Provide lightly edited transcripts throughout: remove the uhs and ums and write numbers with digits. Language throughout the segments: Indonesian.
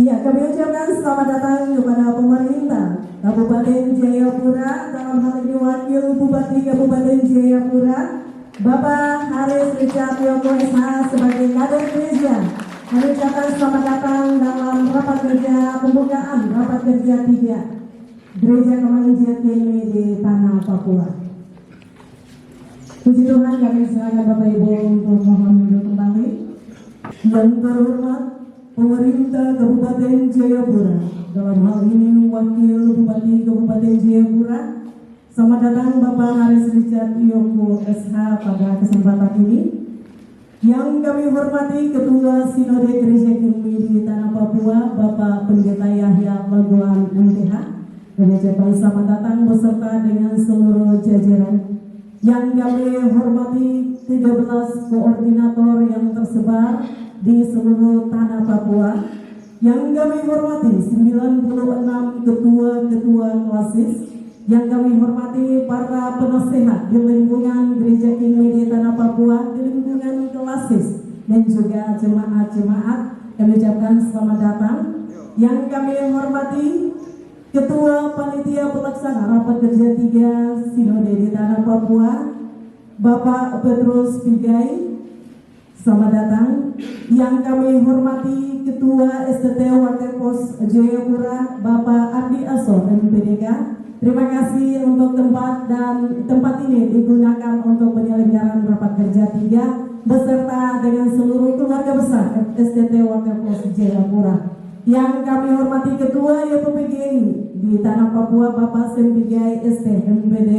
Ya, kami ucapkan selamat datang kepada pemerintah Kabupaten Jayapura, dalam hal ini Wakil Bupati Kabupaten Jayapura, Bapak Haris Richard Yoko SH sebagai kader gereja. Kami ucapkan selamat datang dalam rapat kerja pembukaan rapat kerja 3 Gereja Kemanusiaan ini di Tanah Papua. Puji Tuhan, kami silakan Bapak Ibu untuk mohon duduk kembali. Yang terhormat pemerintah Kabupaten Jayapura, dalam hal ini Wakil Bupati Kabupaten Jayapura, selamat datang Bapak Haris Richard Yoko SH pada kesempatan ini. Yang kami hormati Ketua Sinode Gereja Kini di Tanah Papua, Bapak Pendeta Yahya Lagoan MTH, kami ucapkan selamat datang beserta dengan seluruh jajaran. Yang kami hormati 13 koordinator yang tersebar di seluruh Tanah Papua. Yang kami hormati 96 ketua-ketua klasis. Yang kami hormati para penasehat di lingkungan Gereja Kini di Tanah Papua, di lingkungan klasis, dan juga jemaat-jemaat, kami ucapkan selamat datang. Yang kami hormati Ketua Panitia Pelaksana Rapat Kerja 3 Sinode di Tanah Papua, Bapak Petrus Pigai, selamat datang. Yang kami hormati Ketua STT Wakil Pos Jayapura, Bapak Ardi Aso MPDK. Terima kasih untuk tempat ini digunakan untuk penyelenggaraan rapat kerja 3 beserta dengan seluruh keluarga besar STT Wakil Pos Jayapura. Yang kami hormati Ketua YPPGI di Tanah Papua, Bapak Sempigai ST MPD,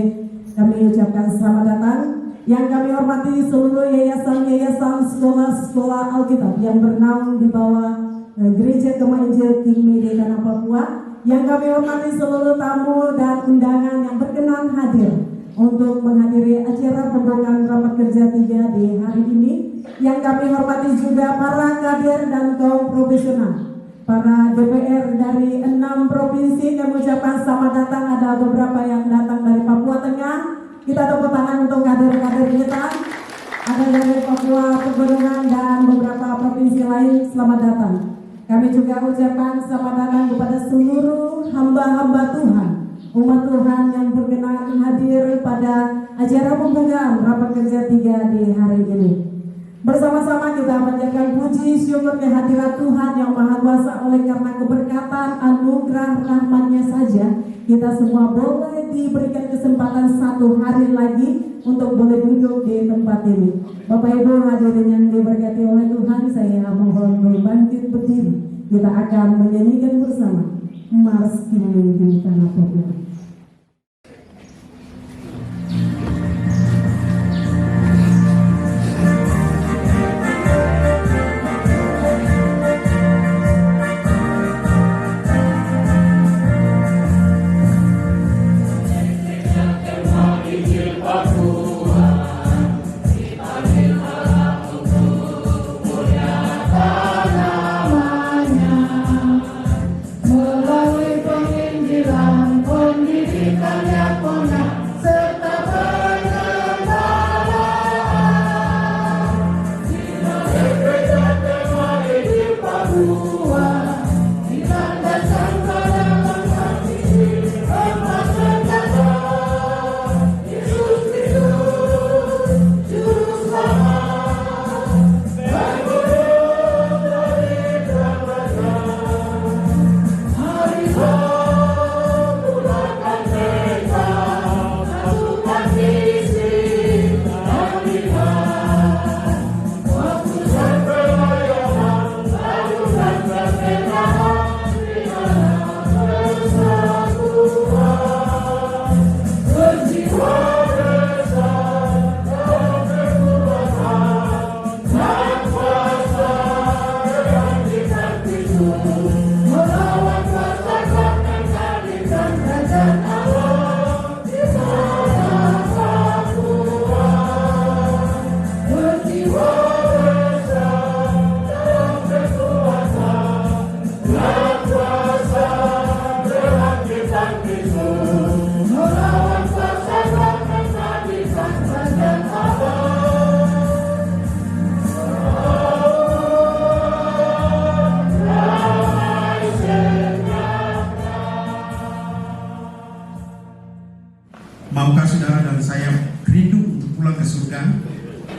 kami ucapkan selamat datang. Yang kami hormati seluruh yayasan-yayasan sekolah-sekolah Alkitab yang bernaung di bawah Gereja Kemanusiaan Kini di Tanah Papua. Yang kami hormati seluruh tamu dan undangan yang berkenan hadir untuk menghadiri acara pembukaan rapat kerja 3 di hari ini. Yang kami hormati juga para kader dan kaum profesional, para DPR dari 6 provinsi, kami ucapkan selamat datang. Ada beberapa yang datang dari Papua Tengah. Kita tepuk tangan untuk kader-kader kita. Ada dari Papua Pegunungan dan beberapa provinsi lain, selamat datang. Kami juga ucapkan selamat datang kepada seluruh hamba-hamba Tuhan, umat Tuhan yang berkenan hadir pada acara pembukaan rapat kerja 3 di hari ini. Bersama-sama kita panjatkan puji syukur kehadirat Tuhan yang Maha Kuasa. Oleh karena keberkatan anugerah rahmat-Nya saja, kita semua boleh diberikan kesempatan 1 hari lagi untuk boleh duduk di tempat ini. Bapak Ibu hadirin yang diberkati oleh Tuhan, saya mohon berbangkit berdiri. Kita akan menyanyikan bersama Mars Kini di Tanah Papua. Melalui penginjilan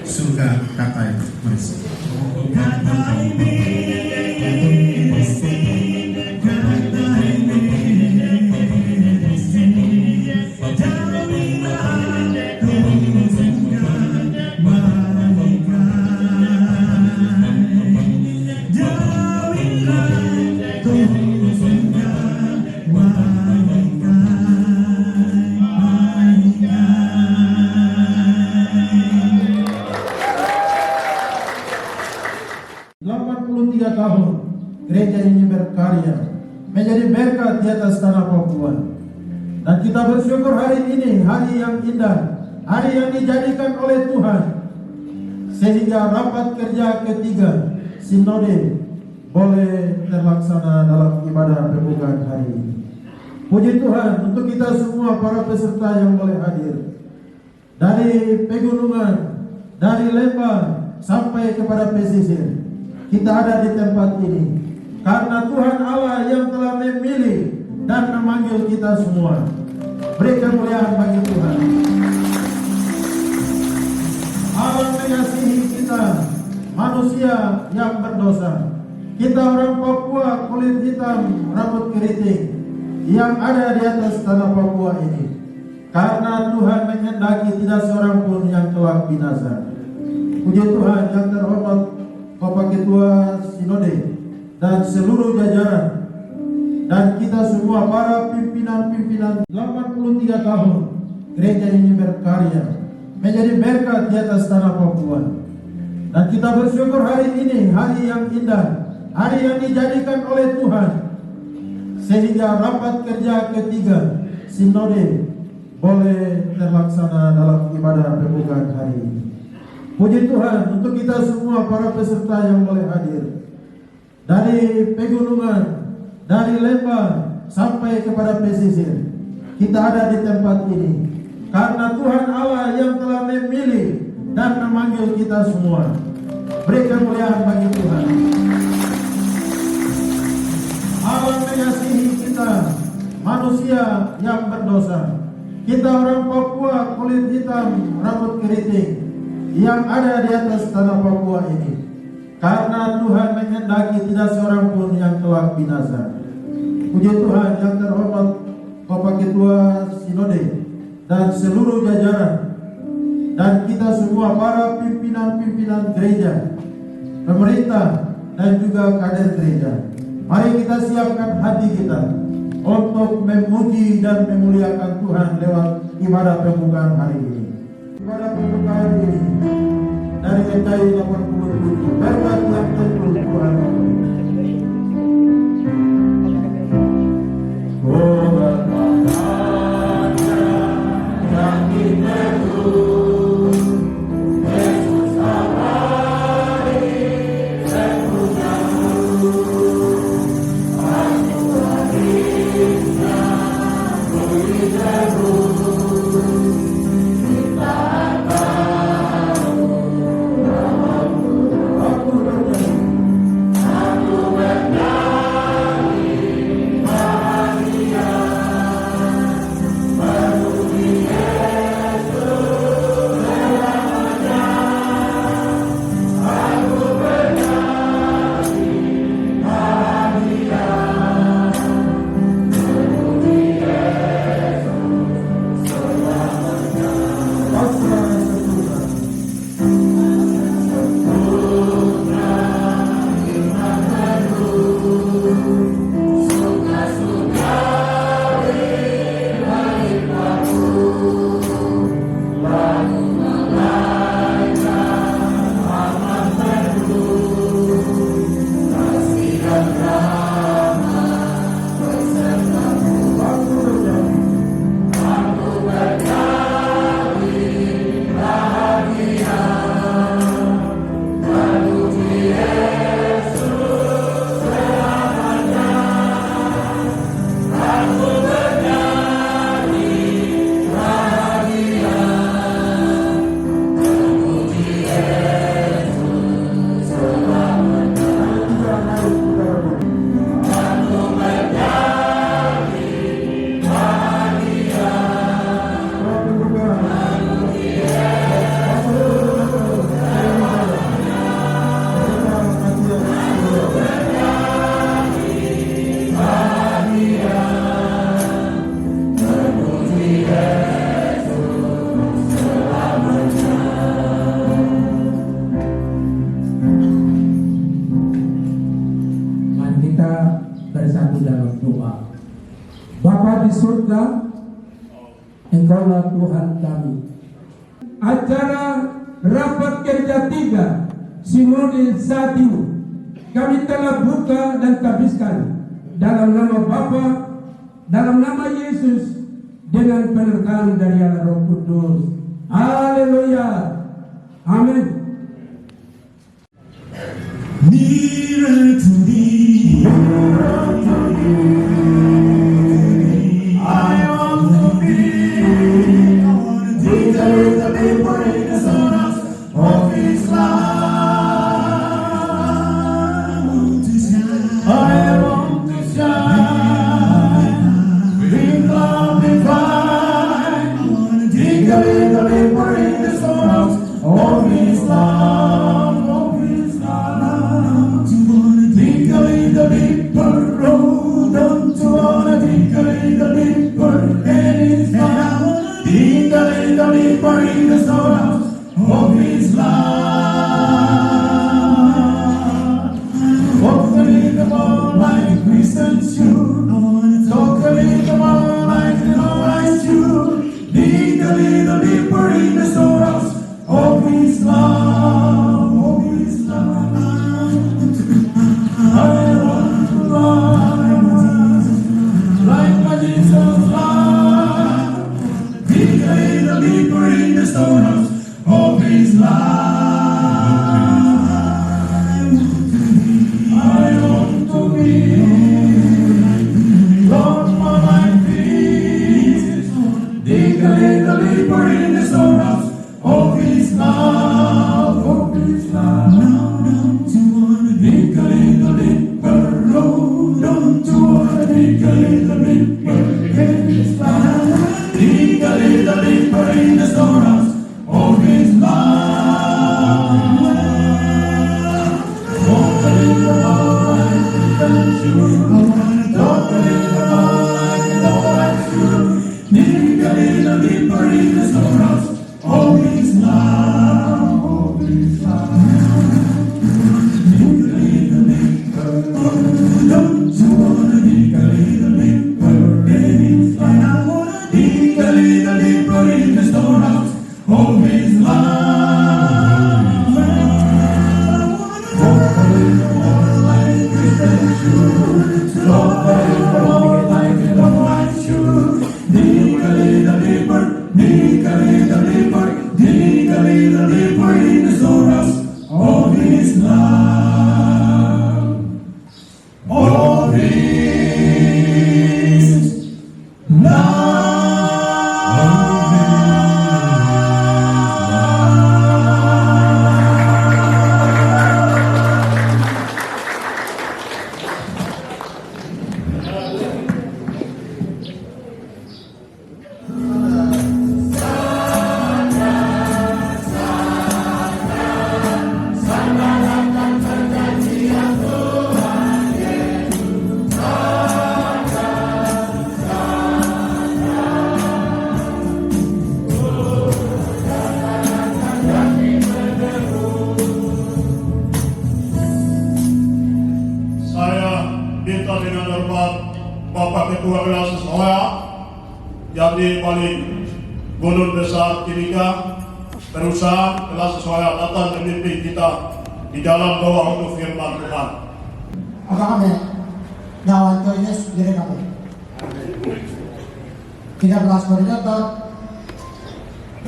surga kata Malaysia. Tahun gereja ini berkarya menjadi berkat di atas tanah Papua, dan kita bersyukur hari ini hari yang indah, hari yang dijadikan oleh Tuhan sehingga rapat kerja ketiga sinode boleh terlaksana dalam ibadah pembukaan hari ini. Puji Tuhan untuk kita semua para peserta yang boleh hadir dari pegunungan, dari Lembah sampai kepada pesisir. Kita ada di tempat ini karena Tuhan Allah yang telah memilih dan memanggil kita semua. Beri kemuliaan bagi Tuhan. Allah mengasihi kita, manusia yang berdosa. Kita orang Papua kulit hitam, rambut keriting yang ada di atas tanah Papua ini. Karena Tuhan menghendaki tidak seorang pun yang kelak binasa. Puji Tuhan yang terhormat Bapak Ketua Sinode dan seluruh jajaran, dan kita semua para pimpinan-pimpinan 83 tahun gereja ini berkarya menjadi berkat di atas tanah Papua, dan kita bersyukur hari ini hari yang indah, hari yang dijadikan oleh Tuhan sehingga rapat kerja ketiga sinode boleh terlaksana dalam ibadah pembukaan hari ini. Puji Tuhan untuk kita semua para peserta yang boleh hadir dari pegunungan, dari Lembah sampai kepada pesisir. Kita ada di tempat ini karena Tuhan Allah yang telah memilih dan memanggil kita semua. Beri kemuliaan bagi Tuhan. Allah mengasihi kita, manusia yang berdosa. Kita orang Papua kulit hitam, rambut keriting yang ada di atas tanah Papua ini. Karena Tuhan menghendaki tidak seorang pun yang kelak binasa. Puji Tuhan yang terhormat Bapak Ketua Sinode dan seluruh jajaran, dan kita semua para pimpinan-pimpinan gereja, pemerintah dan juga kader gereja. Mari kita siapkan hati kita untuk memuji dan memuliakan Tuhan lewat ibadah pembukaan hari ini. Pada pembukaan ini dari NKRI 87 berkat yang tentu Tuhan. Oh berkatnya yang diteguh Yesus awali semuanya aku hadirnya beri teguh. Aku surga, Engkaulah Tuhan kami. Acara rapat kerja 3 Sinode saat ini kami telah buka dan habiskan dalam nama Bapa, dalam nama Yesus, dengan penyertaan dari Allah Roh Kudus. Haleluya. Amin. Nearer to thee, I want to be. I want to dig a little deeper in the sorrows of His love. I want to shine with love divine. I want to dig a little deeper in the sorrows of His love. Dig a little deeper, oh, don't you wanna dig a little deeper in His love? Dig a little deeper in the sorrows of His love. Walk a little more like Christians should. Talk a little more like the Lord should. Dig a little deeper in the sorrows of His love, of His love. I want to love like my Jesus love. Dig a little deeper in the sorrows of His love. I want to be Lord for my peace. Dig a little deeper in the sorrows of His love, of His love. Don't you wanna dig a little deeper? Oh, don't you wanna dig a little deeper in His love? Dig a little deeper in the sorrows of His love. Walk a little more like the should. Talk a little more like the Lord should. Dig a little deeper in the sorrows of His love, of His love. Dig a little deeper, don't you wanna dig a little deeper in His love? Dig a little deeper in the sorrows of His love. Walk a little more like Christian should. Talk a little more like the Lord should. Dig a little deeper, dig a little deeper, dig a little deeper in the sorrows of His love, of His love. Minta dengan hormat Bapak Ketua Kelas Sekolah yang di paling Gunung Besar Timika, perusahaan Kelas Sekolah datang memimpin kita di dalam doa untuk firman Tuhan. Apa kami nyawan Yesus diri kami. 13 Korintus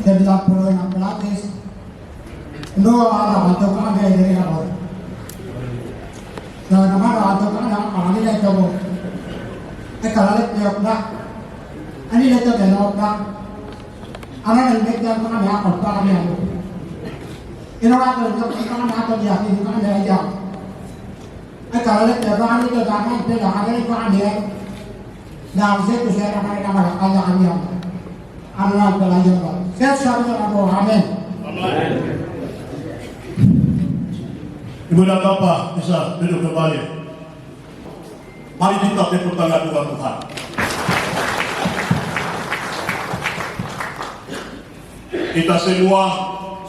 dan 36 Pelatis. Doa Allah untuk kami diri kami. Dan nama atau kana kami dah coba. Kalau lihat dia ani lihat dia nak. Anak yang dia kami apa kami aku. Ini orang tu kami apa dia ini kami dia aja. Kalau lihat dia kami tu kami dia kami kami dia. Nah, saya tu saya kami nama Allah kami. Allah belajar. Saya selalu aku amin. Amin. Ibu dan Bapak bisa duduk kembali. Mari kita tepuk tangan buat Tuhan. Kita semua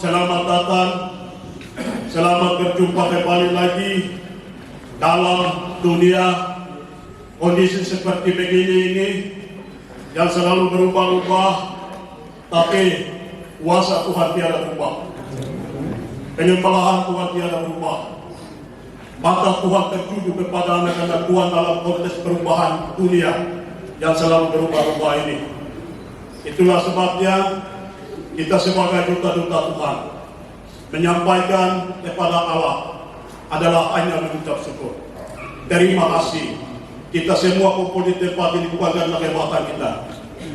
selamat datang, selamat berjumpa kembali lagi dalam dunia kondisi seperti begini ini. yang selalu berubah-ubah, tapi kuasa Tuhan tiada berubah. Penyembelahan Tuhan tiada berubah. Mata Tuhan tertuju kepada anak-anak Tuhan dalam konteks perubahan dunia yang selalu berubah-ubah ini. Itulah sebabnya kita sebagai duta-duta Tuhan menyampaikan kepada Allah adalah hanya mengucap syukur. Terima kasih. Kita semua kumpul di tempat ini bukan karena kehebatan kita,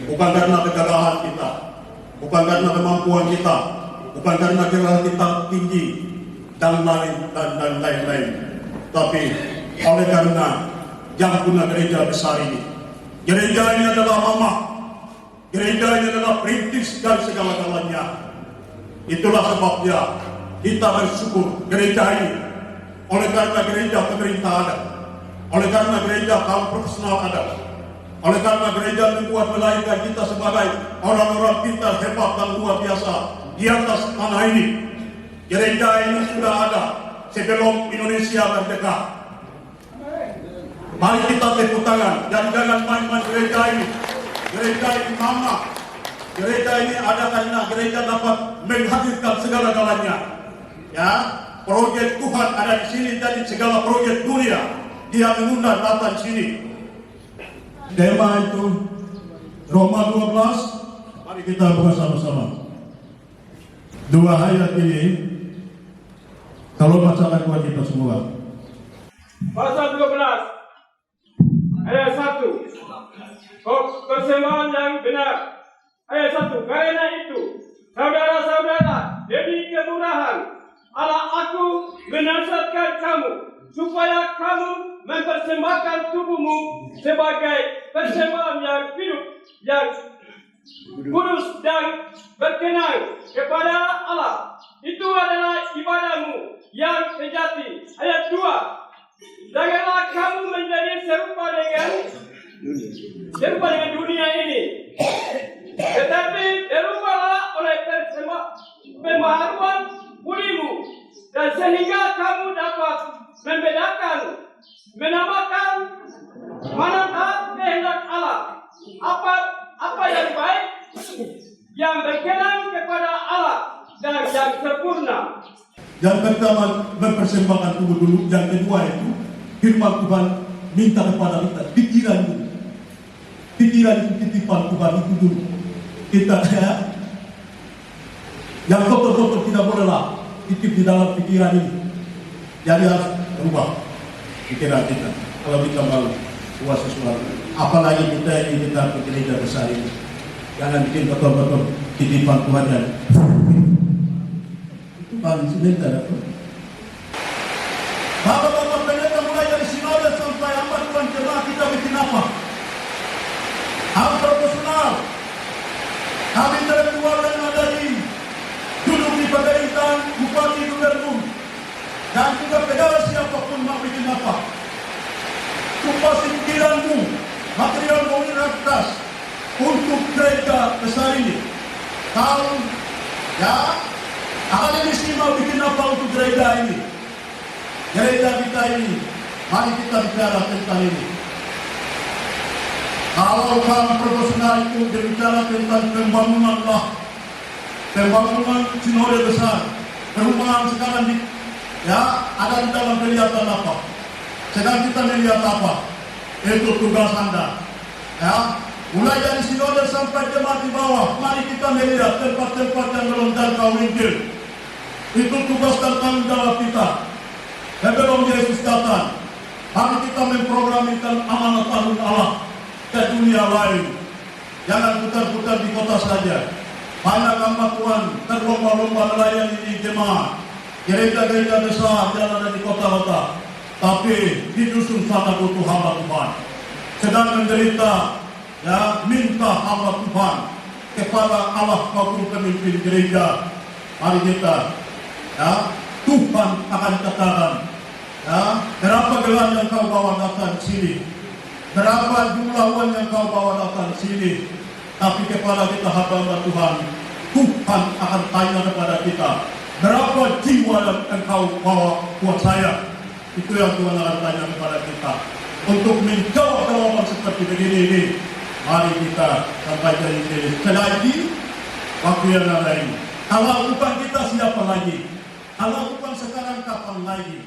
bukan karena kegagahan kita, bukan karena kemampuan kita, bukan karena gelar kita tinggi dan lain-lain, tapi oleh karena yang punya gereja besar ini. Gereja ini adalah mama, gereja ini adalah perintis dari segala-galanya. Itulah sebabnya kita bersyukur gereja ini, oleh karena gereja pemerintah ada, oleh karena gereja kaum profesional ada, oleh karena gereja membuat melahirkan kita sebagai orang-orang pintar, hebat dan luar biasa di atas tanah ini. Gereja ini sudah ada sebelum Indonesia merdeka. Mari kita tepuk tangan dan jangan main-main gereja ini. Gereja ini mama. Gereja ini ada karena gereja dapat menghadirkan segala-galanya. Ya, proyek Tuhan ada di sini, jadi segala proyek dunia dia mengundang datang di sini. Tema itu Roma 12. Mari kita buka sama-sama. Dua ayat ini kalau bacakan buat kita semua. Pasal 12 ayat 1. Persembahan yang benar. Ayat 1. Karena itu, saudara-saudara, demi kemurahan Allah aku menasihatkan kamu supaya kamu mempersembahkan tubuhmu sebagai persembahan yang hidup, yang kudus dan berkenan kepada Allah. Itu adalah ibadahmu yang sejati. Ayat 2. Janganlah kamu menjadi serupa dengan dunia ini, tetapi berubahlah oleh pembaharuan budimu, dan sehingga kamu dapat membedakan, menamakan manakah kehendak Allah, apa yang baik, yang berkenan kepada Allah, dan yang sempurna. Yang pertama mempersembahkan tubuh dulu, yang kedua itu firman Tuhan minta kepada kita pikiran dulu. Pikiran itu titipan Tuhan itu dulu. Kita yang kotor-kotor tidak bolehlah titip di dalam pikiran ini. Jadi harus berubah pikiran kita. Kalau kita mau buat sesuatu, apalagi kita ini kita gereja besar ini, jangan bikin kotor-kotor titipan Tuhan dan itu paling sebentar. Bapak-bapak pendeta mulai dari sinode sampai apa Tuhan jemaat kita bikin apa? Hal profesional, kami intelektual yang ada di duduk di pemerintahan, bupati, gubernur, dan juga pegawai siapapun mau bikin apa. Kupas pikiranmu, material mobilitas untuk gereja besar ini. Kalau ya, akademisi mau bikin apa untuk gereja ini? Gereja kita ini, mari kita bicara tentang ini. Kalau kaum profesional itu berbicara tentang pembangunan sinode besar, perumahan sekarang ada di dalam kelihatan apa? Sedang kita melihat apa? Itu tugas Anda. Ya, mulai dari sinode sampai jemaat di bawah, mari kita melihat tempat-tempat yang melontar kaum Injil. Itu tugas dan tanggung jawab kita. Sebelum Yesus datang, mari kita memprogramkan amanat tanggung Allah ke dunia lain. Jangan putar-putar di kota saja. Banyak hamba Tuhan terlomba-lomba melayani di jemaat, gereja-gereja besar yang ada di kota-kota. Tapi di dusun sana butuh hamba Tuhan. Sedang menderita, ya minta hamba Tuhan kepada Allah maupun pemimpin gereja. Mari kita, ya Tuhan akan katakan, ya berapa gelar yang kau bawa datang sini? Berapa jumlah uang yang kau bawa datang sini? Tapi kepada kita hamba Tuhan, Tuhan akan tanya kepada kita, berapa jiwa yang engkau bawa buat saya? Itu yang Tuhan akan tanya kepada kita. Untuk menjawab jawaban seperti begini ini, Mari kita sampaikan ini sekali lagi. Waktu yang lain. Kalau bukan kita siapa lagi? Kalau bukan sekarang kapan lagi?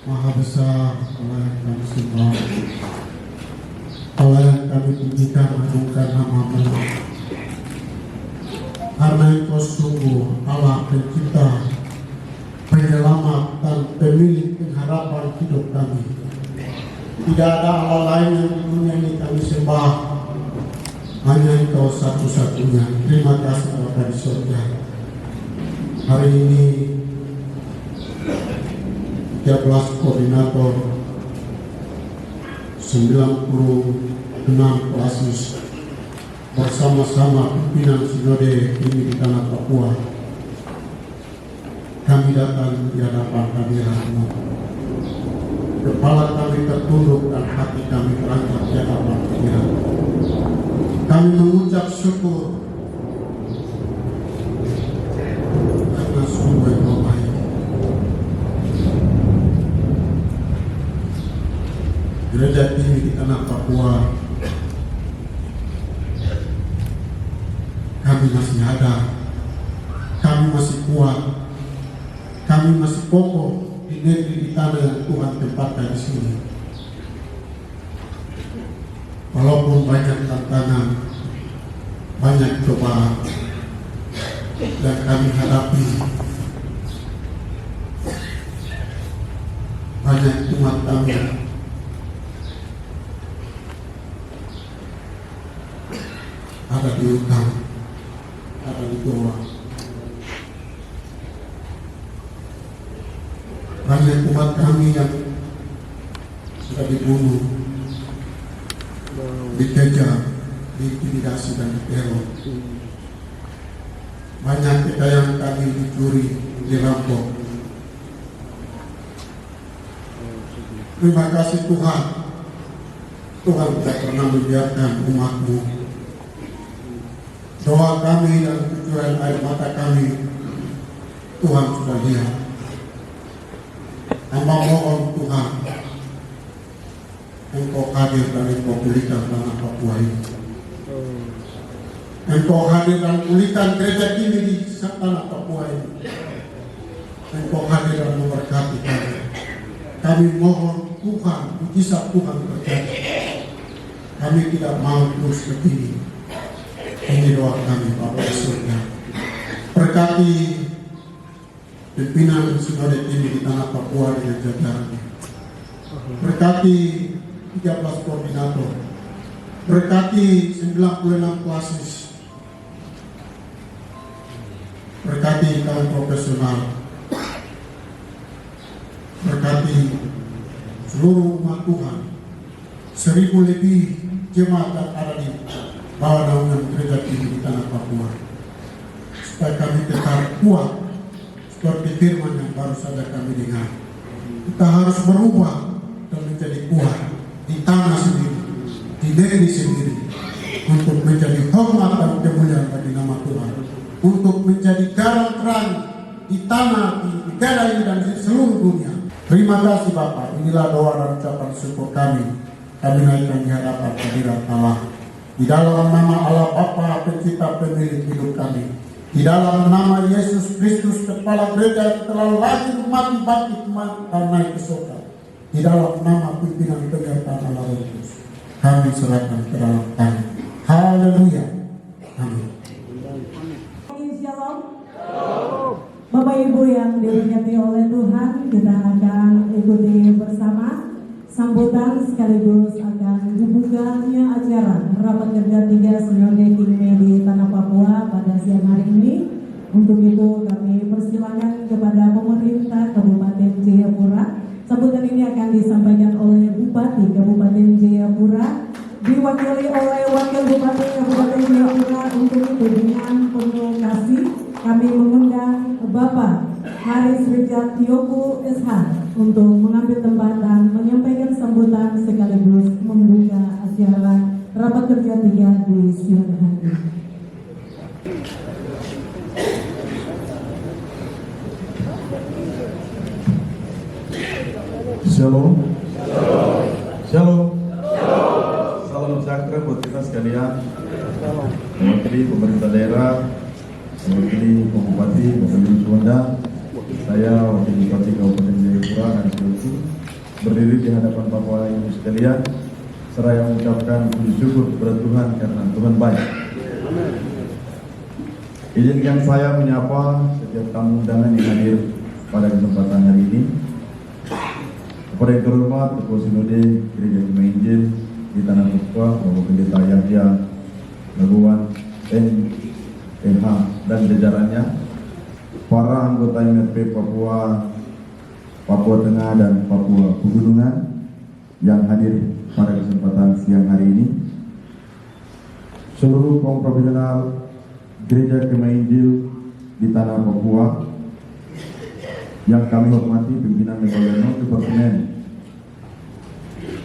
Maha besar Allah yang kami sembah, Allah yang kami tinggikan agungkan nama-Mu, karena Engkau sungguh Allah pencipta, penyelamat dan pemilik pengharapan hidup kami. Tidak ada Allah lain yang di dunia ini kami sembah, hanya Engkau satu-satunya. Terima kasih Bapa di surga. Hari ini 13 koordinator 96 klasis bersama-sama pimpinan sinode ini di tanah Papua. Kami datang di hadapan hadirat-Mu. Kepala kami tertunduk dan hati kami terangkat di hadapan hadirat. Kami mengucap syukur karena sungguh Engkau baik. Gereja ini di tanah Papua, kami masih ada, kami masih kuat, kami masih kokoh di negeri di tanah yang Tuhan tempatkan di sini. Walaupun banyak tantangan, banyak cobaan yang kami hadapi, banyak umat kami ada di utang, ada di bawah. Banyak umat kami yang sudah dibunuh, dikejar, diintimidasi dan diteror. Banyak kekayaan kami dicuri, dirampok. Terima kasih Tuhan. Tuhan tidak pernah membiarkan umat-Mu. Doa kami dan cucuran air mata kami, Tuhan sudah lihat. Hamba mohon Tuhan, Engkau hadir dan Engkau pulihkan tanah Papua ini. Engkau hadir dan pulihkan gereja ini di tanah Papua ini. Engkau hadir dan memberkati kami. Kami mohon Tuhan, mujizat Tuhan terjadi. Kami tidak mau terus begini. Ini doa kami Bapa di surga. Berkati pimpinan sinode ini di tanah Papua dengan jajarannya. Berkati 13 koordinator. Berkati 96 klasis. Berkati kaum profesional. Berkati seluruh umat Tuhan. 1000 lebih jemaat yang ada di bawah naungan gereja ini di tanah Papua. Supaya kami tetap kuat seperti firman yang baru saja kami dengar. Kita harus berubah dan menjadi kuat di tanah sendiri, di negeri sendiri, untuk menjadi hormat dan kemuliaan bagi nama Tuhan, untuk menjadi garam terang di tanah, di negara ini dan di seluruh dunia. Terima kasih Bapak. Inilah doa dan ucapan syukur kami. Kami naikkan di hadapan hadirat Allah. Di dalam nama Allah Bapa, Pencipta pemilik hidup kami. Di dalam nama Yesus Kristus, Kepala Gereja yang telah lahir, mati, bangkit, dan naik ke surga. Di dalam nama pimpinan penyertaan Allah Roh Kudus, kami serahkan ke dalam tangan. Haleluya. Amin. Shalom. Bapak Ibu yang diberkati oleh Tuhan, kita akan ikuti bersama sambutan sekaligus akan dibukanya acara rapat kerja 3 Sinode Kingme di Tanah Papua pada siang hari ini. Untuk itu kami persilakan kepada pemerintah Kabupaten Jayapura. Sambutan ini akan disampaikan oleh Bupati Kabupaten Jayapura, diwakili oleh Wakil Bupati Kabupaten Jayapura. Untuk itu dengan penuh kasih kami mengundang Bapak Haris Richard Yoku SH untuk mengambil tempat dan menyampaikan sambutan sekaligus membuka acara rapat kerja 3 di siang hari ini. Shalom. Shalom. Salam sejahtera buat kita sekalian. Mewakili pemerintah daerah, mewakili Bupati Bapak Sonda, saya Wakil Bupati Kabupaten Jayapura dan Sulawesi, berdiri di hadapan Bapak Ibu sekalian, seraya mengucapkan puji syukur kepada Tuhan karena Tuhan baik. Izinkan saya menyapa setiap tamu undangan yang hadir pada kesempatan hari ini. Kepada yang terhormat Ketua Sinode Gereja Kemah Injil di Tanah Papua, Bapak Pendeta Yahya Laguan NH dan jajarannya, para anggota MRP Papua, Papua Tengah dan Papua Pegunungan yang hadir pada kesempatan siang hari ini, seluruh kaum profesional Gereja Kemah Injil di Tanah Papua yang kami hormati, pimpinan Lembaga Departemen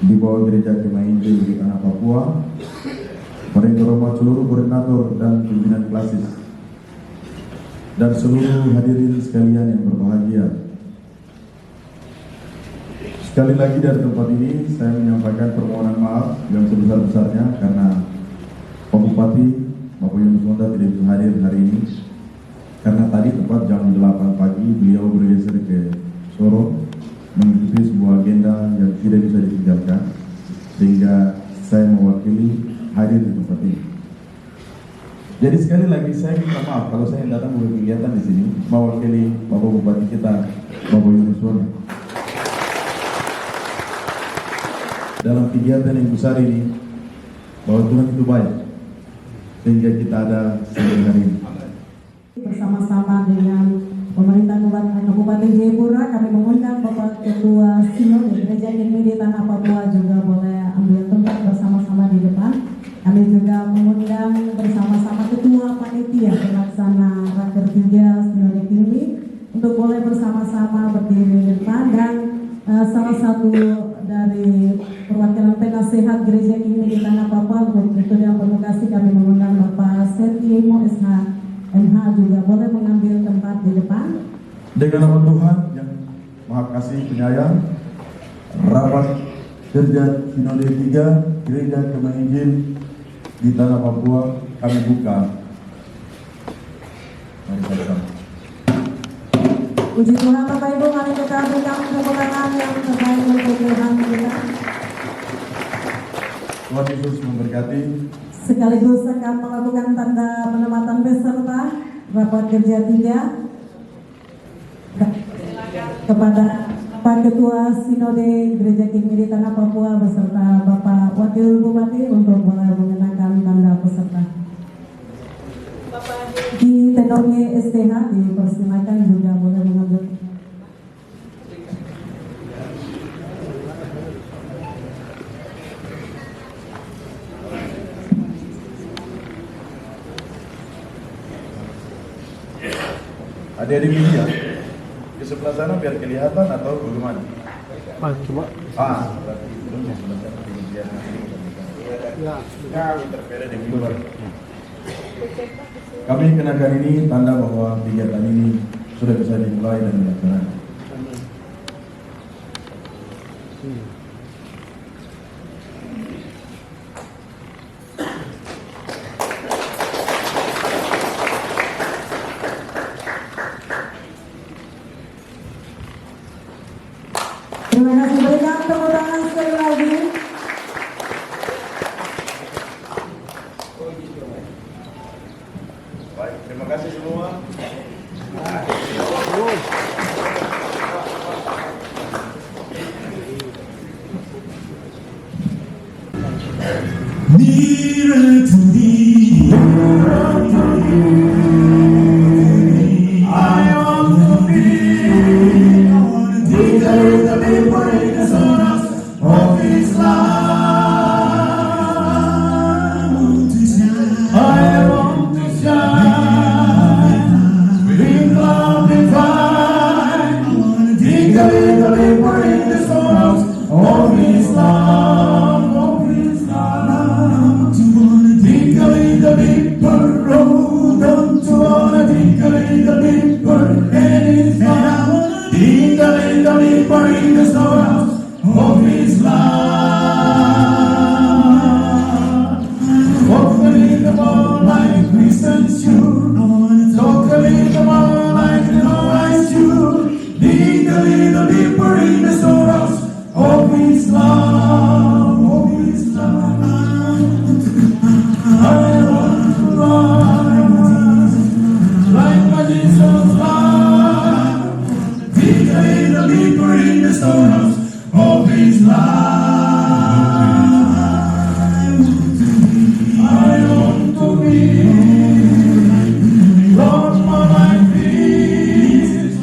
di bawah Gereja Kemah Injil di Tanah Papua, pada yang terhormat seluruh koordinator dan pimpinan klasis, dan seluruh hadirin sekalian yang berbahagia. Sekali lagi dari tempat ini saya menyampaikan permohonan maaf yang sebesar-besarnya karena Pak Bupati Bapak Yunus Sonda tidak bisa hadir hari ini, karena tadi tepat jam 8 pagi beliau bergeser ke Sorong mengikuti sebuah agenda yang tidak bisa ditinggalkan, sehingga saya mewakili hadir di tempat ini. Jadi sekali lagi saya minta maaf kalau saya datang berkegiatan di sini mewakili Bapak Bupati kita, Bapak Yunus Sonda. Dalam kegiatan yang besar ini, bahwa Tuhan itu baik, sehingga kita ada siang hari ini. Bersama-sama dengan pemerintah Kabupaten Jayapura, kami mengundang Bapak Ketua Sinode Gereja Kemah di Tanah Papua juga boleh ambil tempat bersama-sama di depan. Kami juga mengundang bersama-sama Ketua Panitia Pelaksana Raker 3 Sinode Kemah untuk boleh bersama-sama berdiri di depan, dan salah satu dari perwakilan penasehat Gereja Kemah di Tanah Papua. Untuk itu yang penuh kasih kami mengundang Bapak Setiemo SH MH juga boleh mengambil tempat di depan. Dengan nama Tuhan yang Maha Kasih Penyayang, rapat kerja Sinode 3 Gereja Kemah Injil di Tanah Papua kami buka. Mari bersama. Puji Tuhan Bapak Ibu, mari kita berikan tepuk tangan yang terbaik untuk Tuhan kita. Tuhan Yesus memberkati. Sekaligus akan melakukan tanda penempatan peserta rapat kerja 3 kepada Pak Ketua Sinode Gereja Kimi di Tanah Papua beserta Bapak Wakil Bupati untuk boleh mengenakan tanda peserta. Bapak di Tedonge STH dipersilakan juga boleh mengambil. Adik-adik media di sebelah sana biar kelihatan atau bagaimana? Coba. Berarti belum di sebelah sana di media. Interfere di mimbar. Kami kenakan ini tanda bahwa kegiatan ini sudah bisa dimulai dan dilaksanakan. Terima kasih, berikan tepuk tangan sekali lagi. Baik, terima kasih semua. Nearer to thee, I want to be. Declare the liberated songs of His love. I want to shine with love divine. Declare the liberated songs of His love, of His love. Declare the deeper road, don't you wanna declare the deeper and His love. Declare the deeper in the sorrows of His love. Walking the ball like Christian shoe, talking the ball like no ice shoe. Declare the deeper in the sorrows of His love, of His love. I want to run like my Jesus love. Declare the deeper in the sorrows of His life. I want to be Lord, my life is.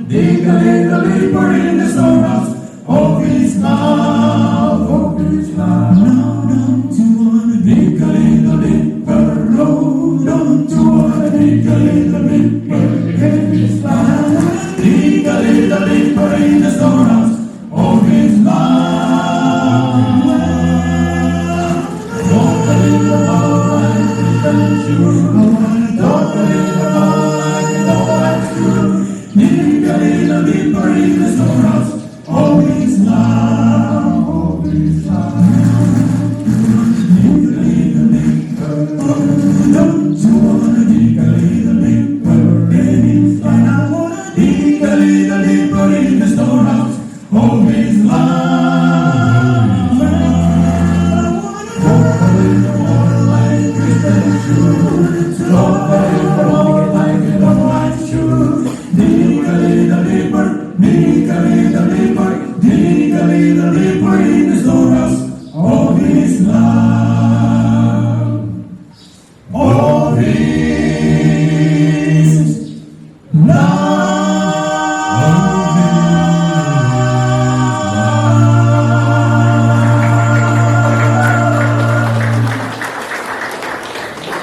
Declare the deeper in the sorrows of His love, of His love. Now don't you wanna declare the deeper road? Don't you wanna declare the deeper in His love? Declare the deeper in the sorrows of His love. Don't believe the Lord like Christian shoe. Don't believe the Lord like no white shoe. Declare the deeper in the sorrows of His love, of His love. Declare the deeper road. Don't you wanna declare the deeper in His love? Declare the deeper in the sorrows of His love. Don't believe the Lord like Christian shoes. Don't believe the Lord like no white shoes. Declare the deeper, declare the deeper, declare the deeper in the sorrows of His love, of His love.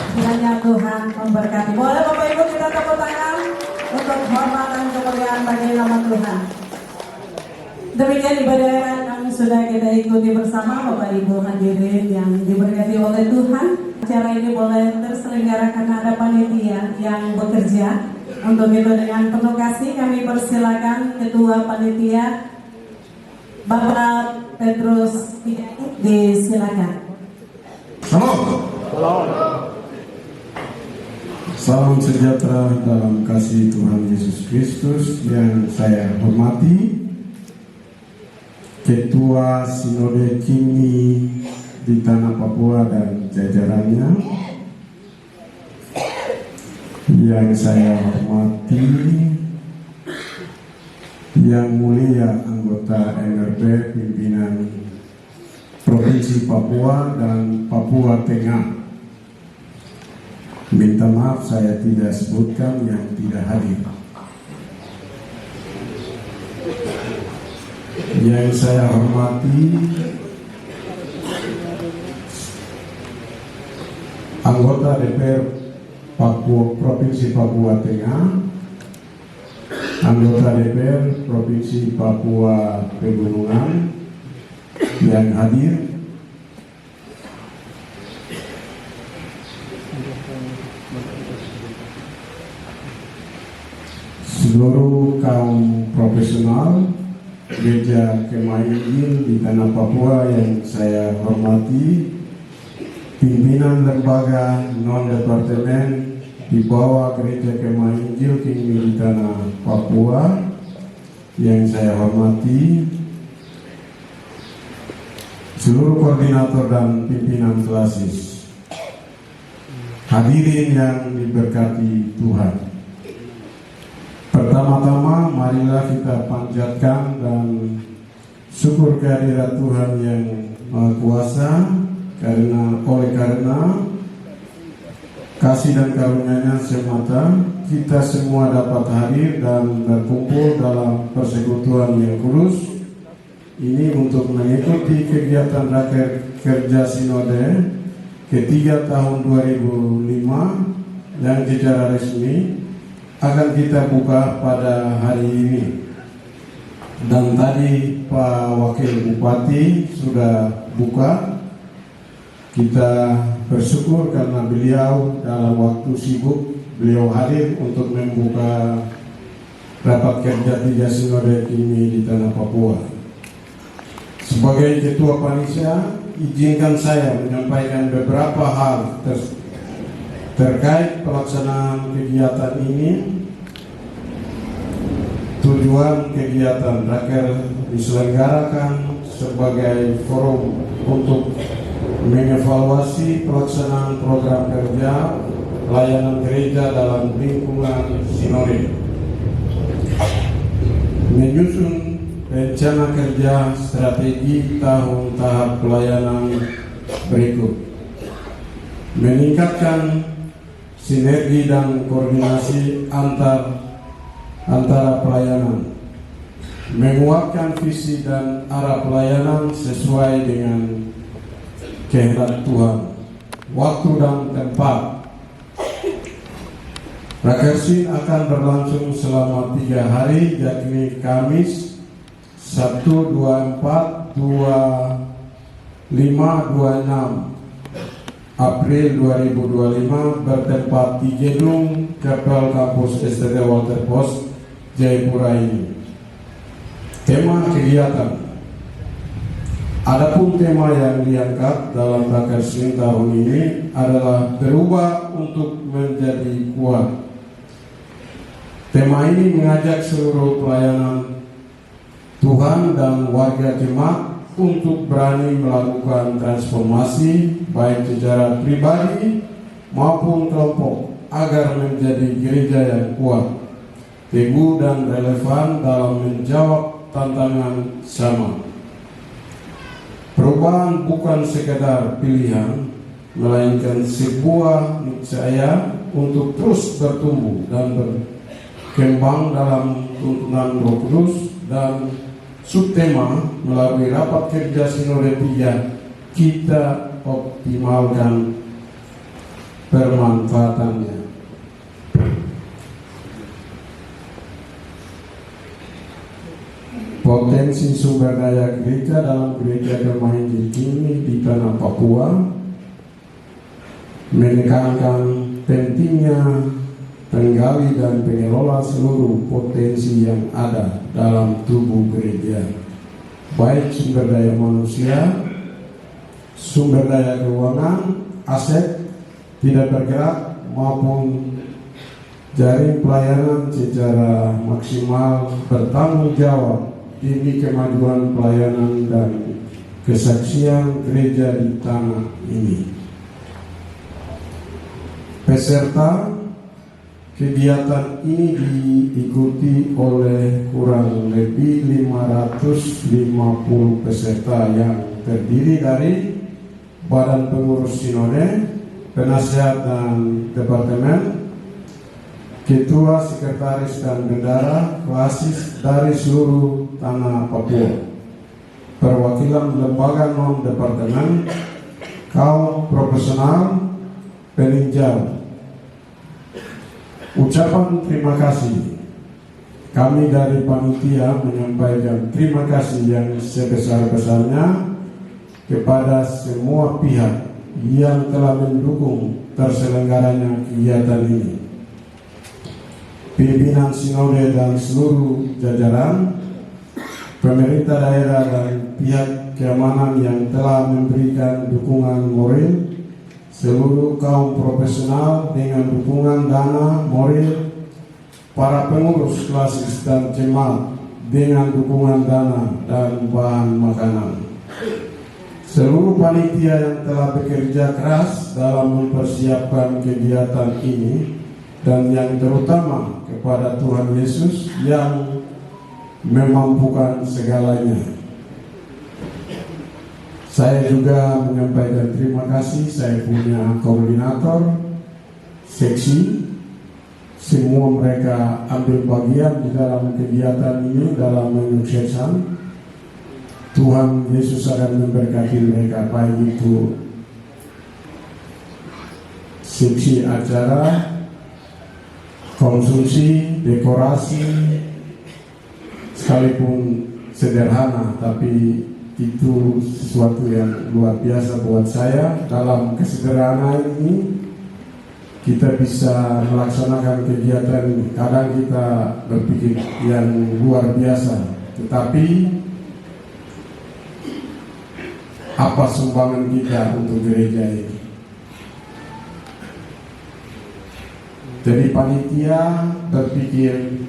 Kiranya Tuhan memberkati. Boleh Bapak Ibu kita tepuk tangan untuk hormat dan kemuliaan bagi nama Tuhan. Demikian ibadah yang sudah kita ikuti bersama Bapak Ibu hadirin yang diberkati oleh Tuhan. Acara ini boleh terselenggara karena ada panitia yang bekerja. Untuk itu dengan penuh kasih kami persilakan Ketua Panitia Bapak Petrus disilakan. Salam sejahtera dalam kasih Tuhan Yesus Kristus yang saya hormati, Ketua Sinode Kimi di Tanah Papua dan jajarannya, yang saya hormati, Yang mulia anggota MRP pimpinan Provinsi Papua dan Papua Tengah. Minta maaf saya tidak sebutkan yang tidak hadir. Yang saya hormati anggota DPR Papua Provinsi Papua Tengah, anggota DPR Provinsi Papua Pegunungan yang hadir, seluruh kaum profesional Gereja Kemah Injil di Tanah Papua yang saya hormati, pimpinan lembaga non-departemen di bawah Gereja Kemah Injil di Tanah Papua yang saya hormati, seluruh koordinator dan pimpinan klasis, hadirin yang diberkati Tuhan. Pertama-tama marilah kita panjatkan dan syukur kehadirat Tuhan yang Maha Kuasa, karena kasih dan karunia-Nya semata kita semua dapat hadir dan berkumpul dalam persekutuan yang kudus ini untuk mengikuti kegiatan raker kerja sinode ketiga tahun 2005 yang secara resmi akan kita buka pada hari ini. Dan tadi Pak Wakil Bupati sudah buka. Kita bersyukur karena beliau dalam waktu sibuk beliau hadir untuk membuka rapat kerja 3 sinode ini di Tanah Papua. Sebagai Ketua Panitia, izinkan saya menyampaikan beberapa hal terkait pelaksanaan kegiatan ini. Tujuan kegiatan raker diselenggarakan sebagai forum untuk mengevaluasi pelaksanaan program kerja layanan gereja dalam lingkungan sinode, menyusun rencana kerja strategi tahun tahap pelayanan berikut, meningkatkan sinergi dan koordinasi antara pelayanan, menguatkan visi dan arah pelayanan sesuai dengan kehendak Tuhan, waktu dan tempat. Rakersin akan berlangsung selama 3 hari, yakni Kamis 1, 24, 25, 26 April 2025 bertempat di gedung Kapel Kampus STT Walter Post Jayapura ini. Tema kegiatan. Adapun tema yang diangkat dalam Rakersin tahun ini adalah berubah untuk menjadi kuat. Tema ini mengajak seluruh pelayanan Tuhan dan warga jemaat untuk berani melakukan transformasi baik secara pribadi maupun kelompok agar menjadi gereja yang kuat, teguh dan relevan dalam menjawab tantangan zaman. Perubahan bukan sekedar pilihan, melainkan sebuah niscaya untuk terus bertumbuh dan berkembang dalam tuntunan Roh Kudus. Dan subtema melalui rapat kerja sinode 3 kita optimalkan permanfaatannya. Potensi sumber daya gereja dalam gereja Kemah Injil ini di Tanah Papua menekankan pentingnya menggali dan mengelola seluruh potensi yang ada dalam tubuh gereja, baik sumber daya manusia, sumber daya keuangan, aset tidak bergerak maupun jaring pelayanan secara maksimal bertanggung jawab demi kemajuan pelayanan dan kesaksian gereja di tanah ini. Peserta kegiatan ini diikuti oleh kurang lebih 550 peserta yang terdiri dari Badan Pengurus Sinode, Penasihat dan Departemen, Ketua, Sekretaris dan Bendara, Klasis dari seluruh tanah Papua, perwakilan lembaga non-departemen, kaum profesional, peninjau. Ucapan terima kasih. Kami dari panitia menyampaikan terima kasih yang sebesar-besarnya kepada semua pihak yang telah mendukung terselenggaranya kegiatan ini. Pimpinan Sinode dan seluruh jajaran, pemerintah daerah dan pihak keamanan yang telah memberikan dukungan moral, seluruh kaum profesional dengan dukungan dana moral, para pengurus klasis dan jemaat dengan dukungan dana dan bahan makanan, seluruh panitia yang telah bekerja keras dalam mempersiapkan kegiatan ini, dan yang terutama kepada Tuhan Yesus yang memampukan segalanya. Saya juga menyampaikan terima kasih. Saya punya koordinator seksi, semua mereka ambil bagian di dalam kegiatan ini dalam menyukseskan. Tuhan Yesus akan memberkati mereka, baik itu seksi acara, konsumsi, dekorasi, sekalipun sederhana, tapi itu sesuatu yang luar biasa buat saya. Dalam kesederhanaan ini kita bisa melaksanakan kegiatan ini. Kadang kita berpikir yang luar biasa, tetapi apa sumbangan kita untuk gereja ini? Jadi panitia berpikir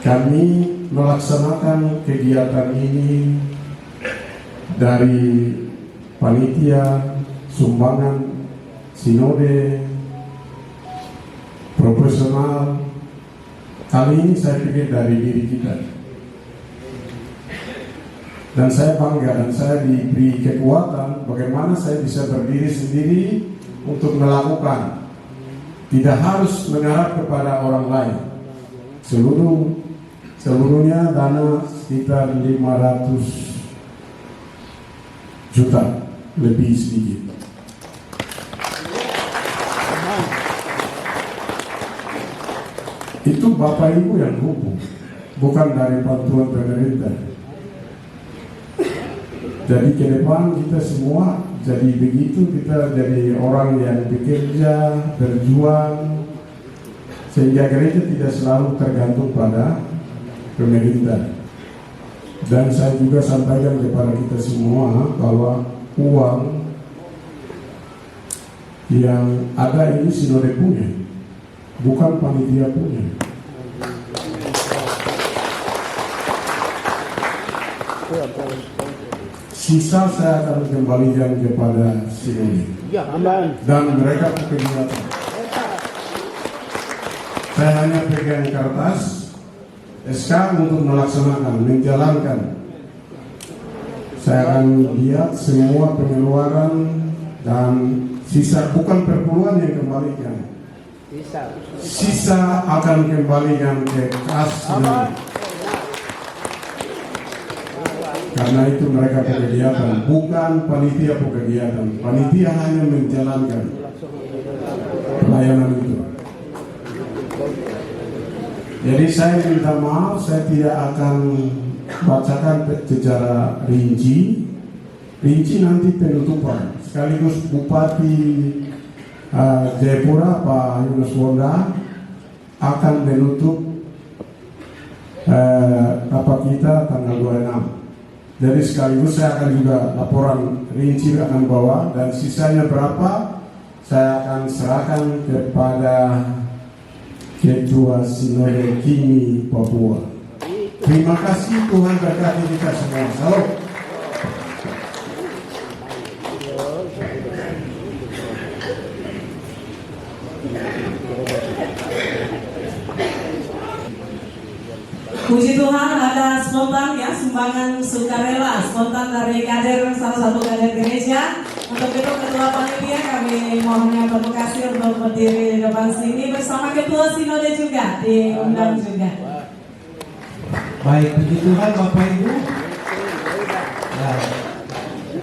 kami melaksanakan kegiatan ini dari panitia, sumbangan, sinode, profesional. Kali ini saya pikir dari diri kita. Dan saya bangga dan saya diberi kekuatan bagaimana saya bisa berdiri sendiri untuk melakukan. Tidak harus mengharap kepada orang lain. Seluruhnya dana sekitar 500 juta lebih sedikit. Itu Bapak Ibu yang hubung, bukan dari bantuan pemerintah. Jadi ke depan kita semua jadi begitu, kita jadi orang yang bekerja, berjuang, sehingga gereja tidak selalu tergantung pada pemerintah. Dan saya juga sampaikan kepada kita semua bahwa uang yang ada ini sinode punya, bukan panitia punya. Sisa saya akan kembalikan kepada sinode dan mereka kegiatan. Saya hanya pegang kertas SK untuk melaksanakan, menjalankan. Saya akan lihat semua pengeluaran dan sisa, bukan perpuluhan yang kembalikan. Sisa akan kembalikan ke kas. Karena itu mereka kegiatan, bukan panitia kegiatan. Panitia hanya menjalankan pelayanan itu. Jadi saya minta maaf, saya tidak akan bacakan secara rinci. Rinci nanti penutupan. Sekaligus Bupati Jayapura Pak Yunus Wonda akan menutup rapat kita tanggal 26. Jadi sekaligus saya akan juga laporan rinci akan bawa, dan sisanya berapa saya akan serahkan kepada Ketua Sinode Kini Papua. Terima kasih, Tuhan berkati kita semua. Salam. Puji Tuhan ada spontan ya, sumbangan sukarela spontan dari kader, salah satu kader gereja. Untuk itu ketua panitia kami mohon provokasi untuk berdiri di depan sini bersama ketua sinode juga diundang juga. Baik, puji Tuhan Bapak Ibu. Nah,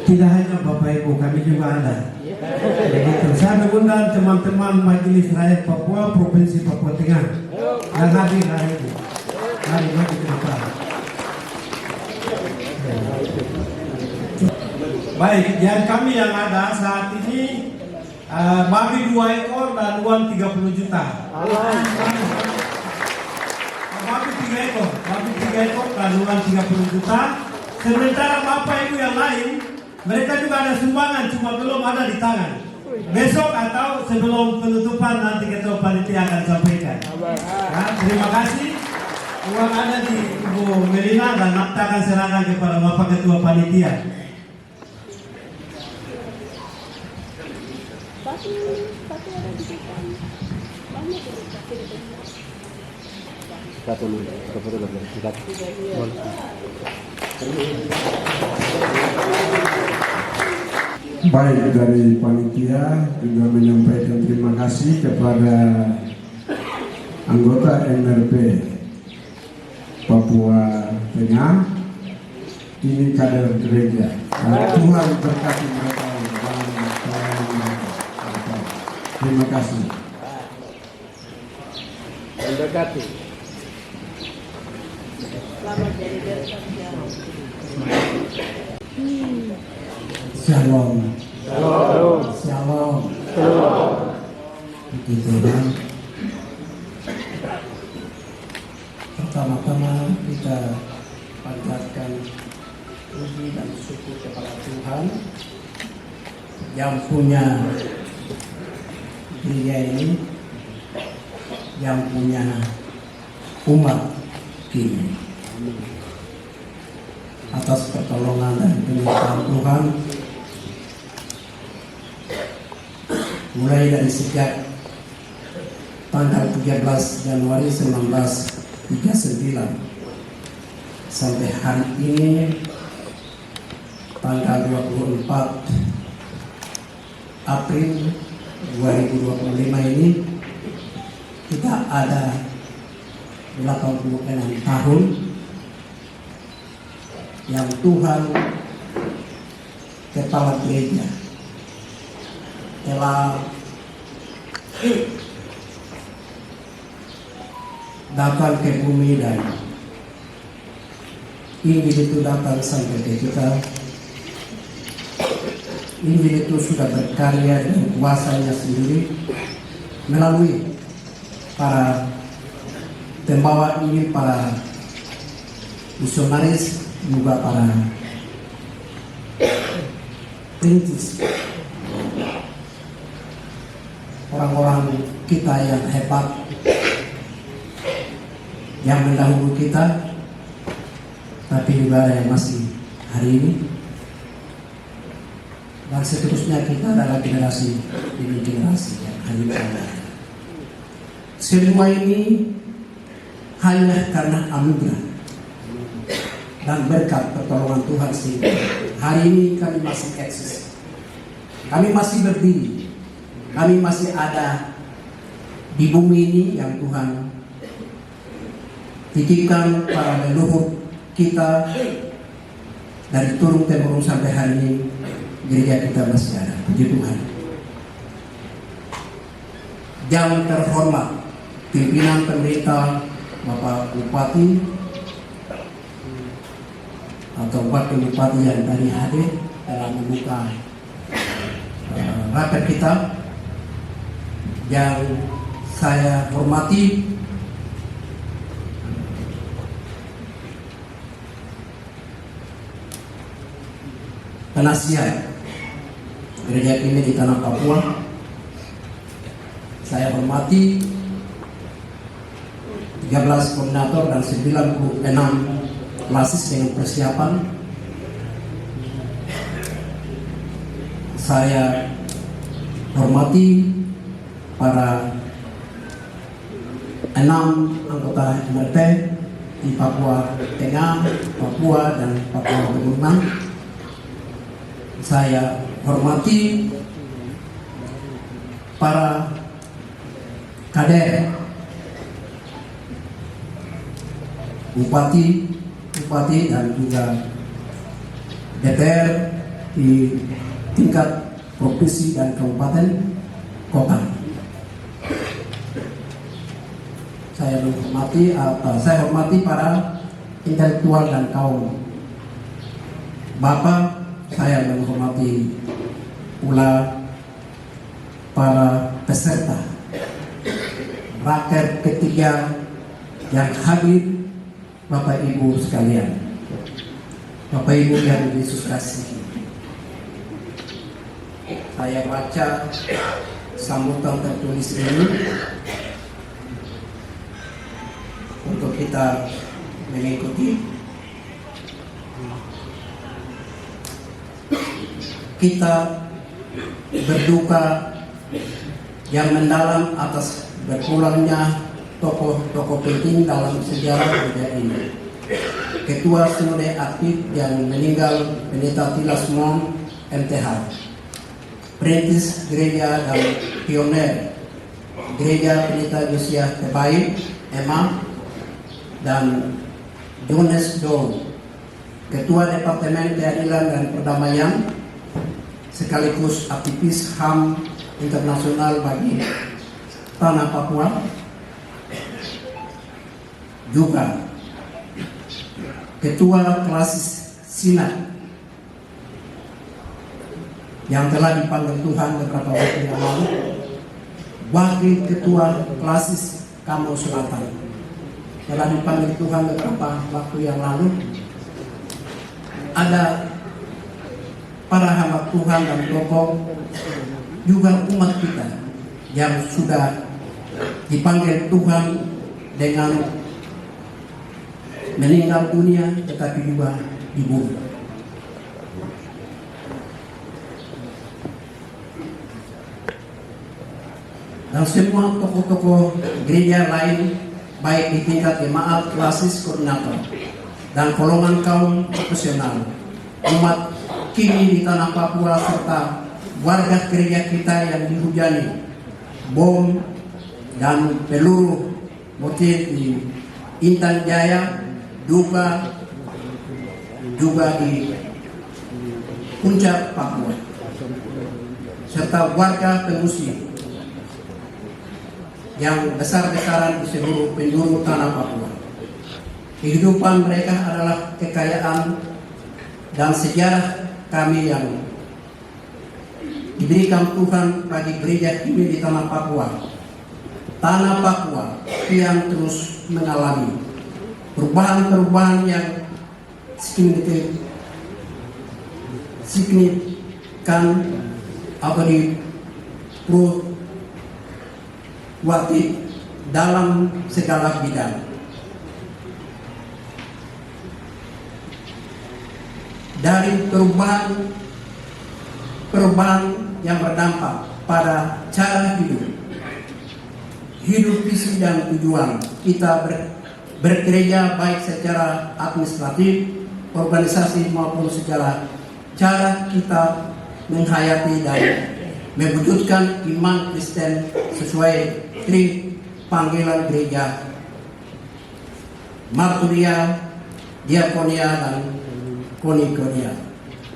tidak hanya Bapak Ibu, kami juga ada. Begitu. Saya mengundang teman-teman Majelis Rakyat Papua Provinsi Papua Tengah yang hadir hari ini. Mari ke depan. Baik, yang kami yang ada saat ini babi 2 ekor dan uang 30 juta. Babi 3 ekor dan uang 30 juta. Sementara Bapak Ibu yang lain, mereka juga ada sumbangan, cuma belum ada di tangan. Besok atau sebelum penutupan nanti ketua panitia akan sampaikan. Nah, terima kasih. Uang ada di Ibu Melina dan Nakta akan serahkan kepada Bapak Ketua Panitia. Baik, dari panitia juga menyampaikan terima kasih kepada anggota MRP Papua Tengah. Ini kader gereja. Tuhan berkati mereka dalam pelayanan mereka. Terima kasih. Berkati. Shalom. Shalom. Begitu kan. Pertama-tama kita panjatkan puji dan syukur kepada Tuhan yang punya dunia ini, yang punya umat kini. Atas pertolongan dan penyertaan Tuhan, mulai dari sejak tanggal 13 Januari 1939 sampai hari ini tanggal 24 April 2025 ini kita ada 86 tahun yang Tuhan kepala gereja telah datang ke bumi dan Injil itu datang sampai ke kita. Injil itu sudah berkarya dengan kuasanya sendiri melalui para pembawa Injil, para misionaris, juga para perintis, orang-orang kita yang hebat yang mendahului kita, tapi juga ada yang masih hari ini, dan seterusnya kita adalah generasi demi generasi yang hari ini ada. Semua ini hanya karena anugerah dan berkat pertolongan Tuhan sehingga hari ini kami masih eksis, kami masih berdiri, kami masih ada di bumi ini yang Tuhan titipkan para leluhur kita dari turun temurun sampai hari ini. Gereja kita masih ada, puji Tuhan. Yang terhormat pimpinan pemerintah, Bapak Bupati atau Wakil Bupati yang tadi hadir dalam membuka rapat kita, yang saya hormati penasihat gereja ini di tanah Papua, saya hormati 13 koordinator dan 96 klasis dengan persiapan. Saya hormati para 6 anggota MRT di Papua Tengah, Papua, dan Papua Pegunungan. Saya hormati para kader, bupati dan juga DPR di tingkat provinsi dan kabupaten kota. Saya hormati para intelektual dan kaum bapak. Saya menghormati pula para peserta raker ketiga yang hadir, Bapak Ibu sekalian, Bapak Ibu yang Yesus kasih. Saya baca sambutan tertulis ini untuk kita mengikuti. Kita berduka yang mendalam atas berpulangnya tokoh-tokoh penting dalam sejarah gereja ini. Ketua Sinode aktif yang meninggal, Pendeta Tilas Mon MTH, perintis gereja dan pioner gereja Pendeta Josiah Terbaik Emma, dan Jones Dow, Ketua Departemen Keadilan dan Perdamaian sekaligus aktivis HAM internasional bagi tanah Papua, juga Ketua Klasis Sinat yang telah dipanggil Tuhan beberapa waktu yang lalu, Wakil Ketua Klasis Kamu Selatan telah dipanggil Tuhan beberapa waktu yang lalu. Ada para hamba Tuhan dan tokoh juga umat kita yang sudah dipanggil Tuhan dengan meninggal dunia tetapi juga dibunuh. Dan semua tokoh-tokoh gereja lain, baik di tingkat jemaat, klasis, koordinator, dan golongan kaum profesional, umat kini di tanah Papua, serta warga gereja kita yang dihujani bom dan peluru motif di Intan Jaya, juga di Puncak Papua, serta warga pengungsi yang besar-besaran di seluruh penjuru tanah Papua. Kehidupan mereka adalah kekayaan dan sejarah kami yang diberikan Tuhan bagi gereja ini di tanah Papua. Tanah Papua yang terus mengalami perubahan-perubahan yang signifikan atau diperluati dalam segala bidang. Dari perubahan yang berdampak pada cara hidup visi dan tujuan kita bergereja, baik secara administratif, organisasi, maupun secara cara kita menghayati dan mewujudkan iman Kristen sesuai panggilan gereja, marturia, diakonia, dan konikonia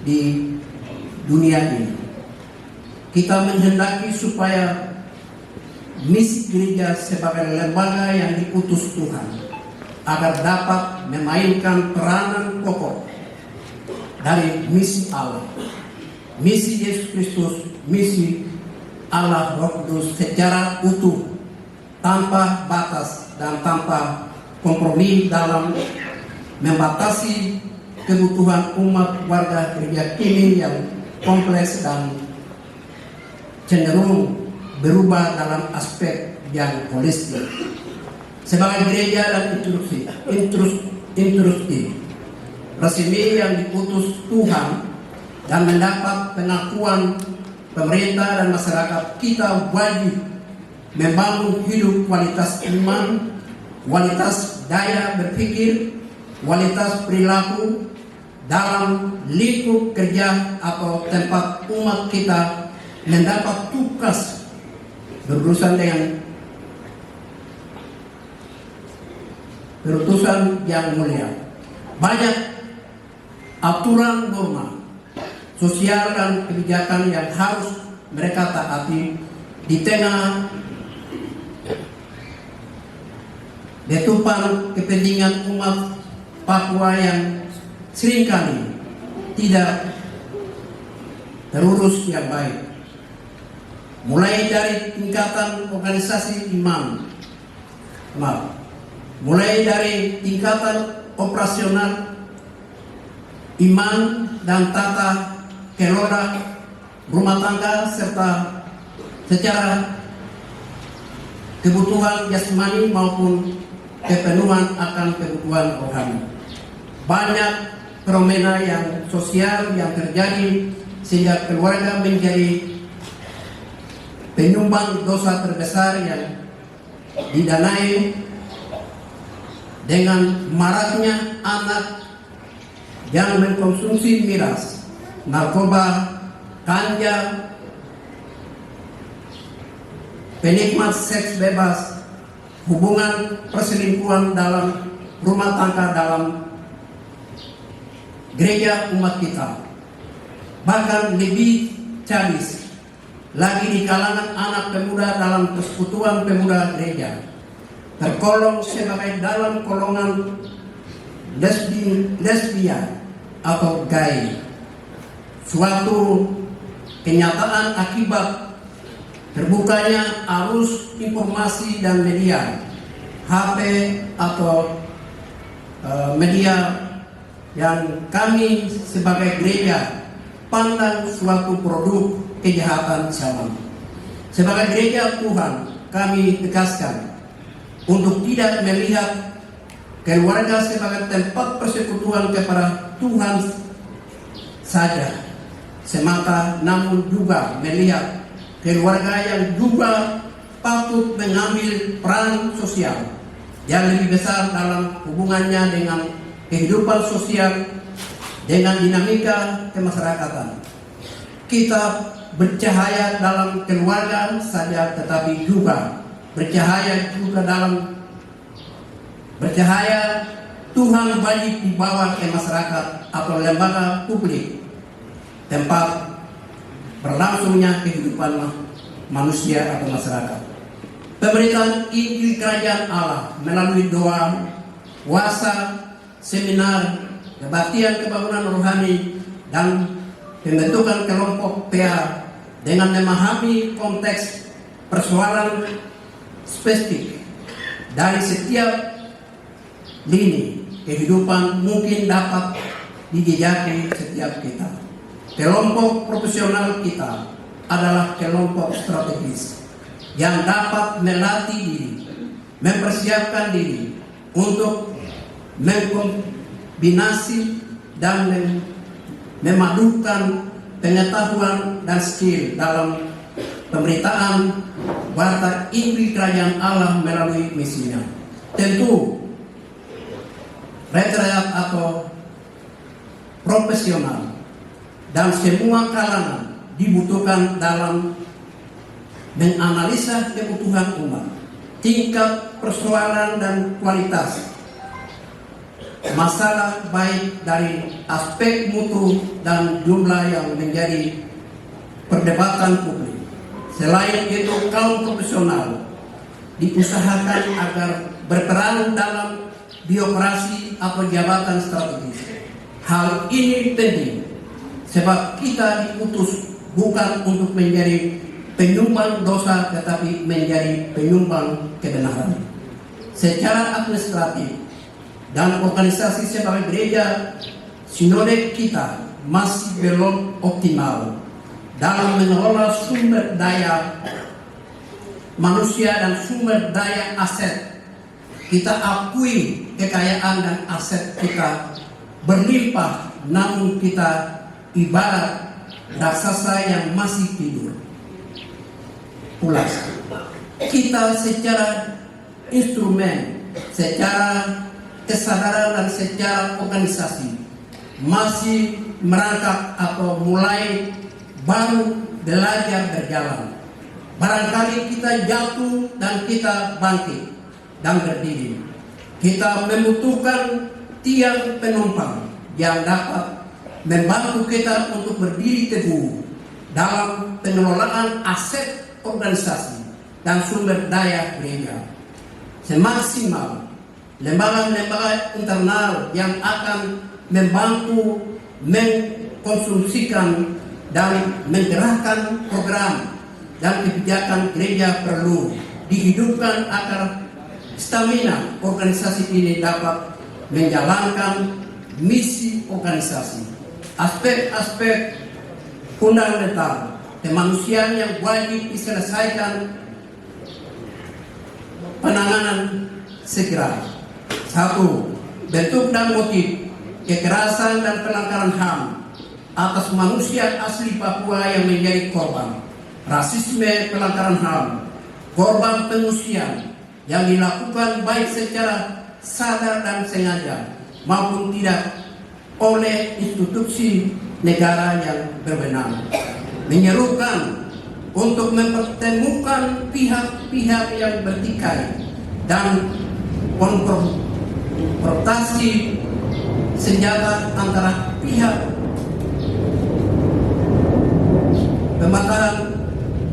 di dunia ini. Kita menghendaki supaya misi gereja sebagai lembaga yang diutus Tuhan agar dapat memainkan peranan pokok dari misi Allah, misi Yesus Kristus, misi Allah Roh Kudus secara utuh, tanpa batas dan tanpa kompromi dalam membatasi kebutuhan umat warga gereja ini yang kompleks dan cenderung berubah dalam aspek yang holistik. Sebagai gereja dan intrusif resmi yang diutus Tuhan dan mendapat pengakuan pemerintah dan masyarakat, kita wajib membangun hidup kualitas iman, kualitas daya berpikir, kualitas perilaku dalam lingkup kerja atau tempat umat kita mendapat tugas berurusan dengan keputusan yang mulia. Banyak aturan norma sosial dan kebijakan yang harus mereka taati di tengah letupan kepentingan umat Papua yang seringkali tidak terurus yang baik. Mulai dari tingkatan organisasi mulai dari tingkatan operasional iman dan tata kelola rumah tangga serta secara kebutuhan jasmani maupun kepenuhan akan kebutuhan rohani. Banyak fenomena yang sosial yang terjadi sehingga keluarga menjadi penyumbang dosa terbesar yang didanai dengan maraknya anak yang mengkonsumsi miras, narkoba, ganja, penikmat seks bebas, hubungan perselingkuhan dalam rumah tangga dalam gereja umat kita. Bahkan lebih sadis lagi di kalangan anak pemuda dalam persekutuan pemuda gereja, tergolong sebagai dalam golongan lesbian atau gay. Suatu kenyataan akibat terbukanya arus informasi dan media, HP atau media yang kami sebagai gereja pandang suatu produk kejahatan zaman. Sebagai gereja Tuhan, kami tegaskan untuk tidak melihat keluarga sebagai tempat persekutuan kepada Tuhan saja semata, namun juga melihat keluarga yang juga patut mengambil peran sosial yang lebih besar dalam hubungannya dengan kehidupan sosial, dengan dinamika kemasyarakatan. Kita bercahaya dalam keluarga saja, tetapi juga bercahaya Tuhan wajib dibawa ke masyarakat atau lembaga publik tempat berlangsungnya kehidupan manusia atau masyarakat. Pemberitaan Injil Kerajaan Allah melalui doa, puasa, seminar, kebaktian kebangunan rohani, dan pembentukan kelompok PA dengan memahami konteks persoalan spesifik dari setiap lini kehidupan mungkin dapat dijejaki setiap kita. Kelompok profesional kita adalah kelompok strategis yang dapat melatih diri, mempersiapkan diri untuk mengkombinasi dan memadukan pengetahuan dan skill dalam pemberitaan berita Injil Kerajaan Allah melalui misinya. Tentu retreat atau profesional dan semua kalangan dibutuhkan dalam menganalisa kebutuhan umat, tingkat persoalan dan kualitas masalah baik dari aspek mutu dan jumlah yang menjadi perdebatan publik. Selain itu, kaum profesional diusahakan agar berperan dalam birokrasi atau jabatan strategis. Hal ini penting sebab kita diutus bukan untuk menjadi penyumbang dosa, tetapi menjadi penyumbang kebenaran. Secara administratif dan organisasi sebagai gereja, sinode kita masih belum optimal dalam mengelola sumber daya manusia dan sumber daya aset. Kita akui kekayaan dan aset kita berlimpah, namun kita ibarat raksasa yang masih tidur. Ulas, kita secara instrumen secara kesadaran dan secara organisasi masih merangkak atau mulai baru belajar berjalan. Barangkali kita jatuh dan kita bangkit dan berdiri. Kita membutuhkan tiang penumpang yang dapat membantu kita untuk berdiri teguh dalam pengelolaan aset organisasi dan sumber daya gereja. Semaksimal lembaga-lembaga internal yang akan membantu mengkonsumsikan dan menggerakkan program dan kebijakan gereja perlu dihidupkan agar stamina organisasi ini dapat menjalankan misi organisasi. Aspek-aspek fundamental kemanusiaan yang wajib diselesaikan penanganan segera. 1. Bentuk dan motif kekerasan dan pelanggaran HAM atas manusia asli Papua yang menjadi korban rasisme, pelanggaran HAM, korban pengungsian yang dilakukan baik secara sadar dan sengaja maupun tidak oleh institusi negara yang berwenang. Menyerukan untuk mempertemukan pihak-pihak yang bertikai dan konfrontasi senjata antara pihak pembatalan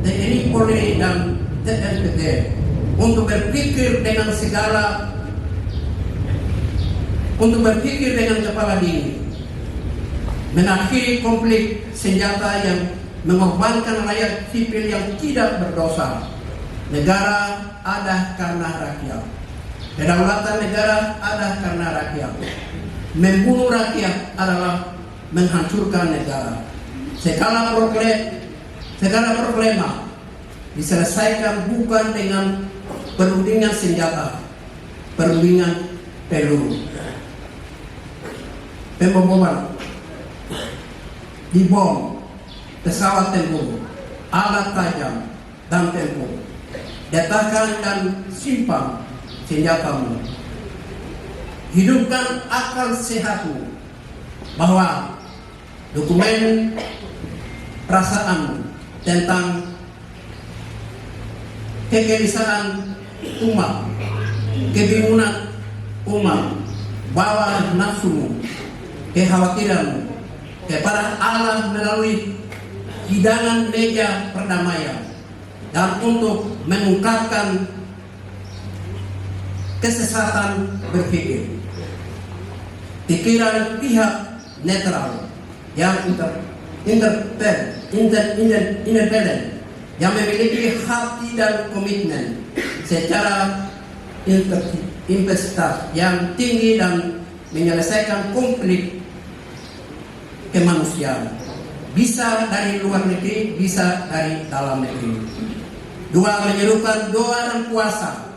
TNI Polri dan TNPT untuk berpikir dengan kepala dingin, mengakhiri konflik senjata yang mengorbankan rakyat sipil yang tidak berdosa. Negara ada karena rakyat. Kedaulatan negara ada karena rakyat. Membunuh rakyat adalah menghancurkan negara. Segala problema diselesaikan bukan dengan perundingan senjata, perundingan peluru, pemboman, dibom, pesawat tempur, alat tajam dan tempur. Letakkan dan simpan senjatamu. Hidupkan akal sehatmu bahwa dokumen perasaanmu tentang kegelisahan umat, kebingungan umat, bawa nafsumu, kekhawatiranmu kepada Allah melalui hidangan meja perdamaian dan untuk mengungkapkan kesesatan berpikir. Pikiran pihak netral yang independen yang memiliki hati dan komitmen secara investasi yang tinggi dan menyelesaikan konflik kemanusiaan, bisa dari luar negeri, bisa dari dalam negeri. 2. Menyerukan doa dan puasa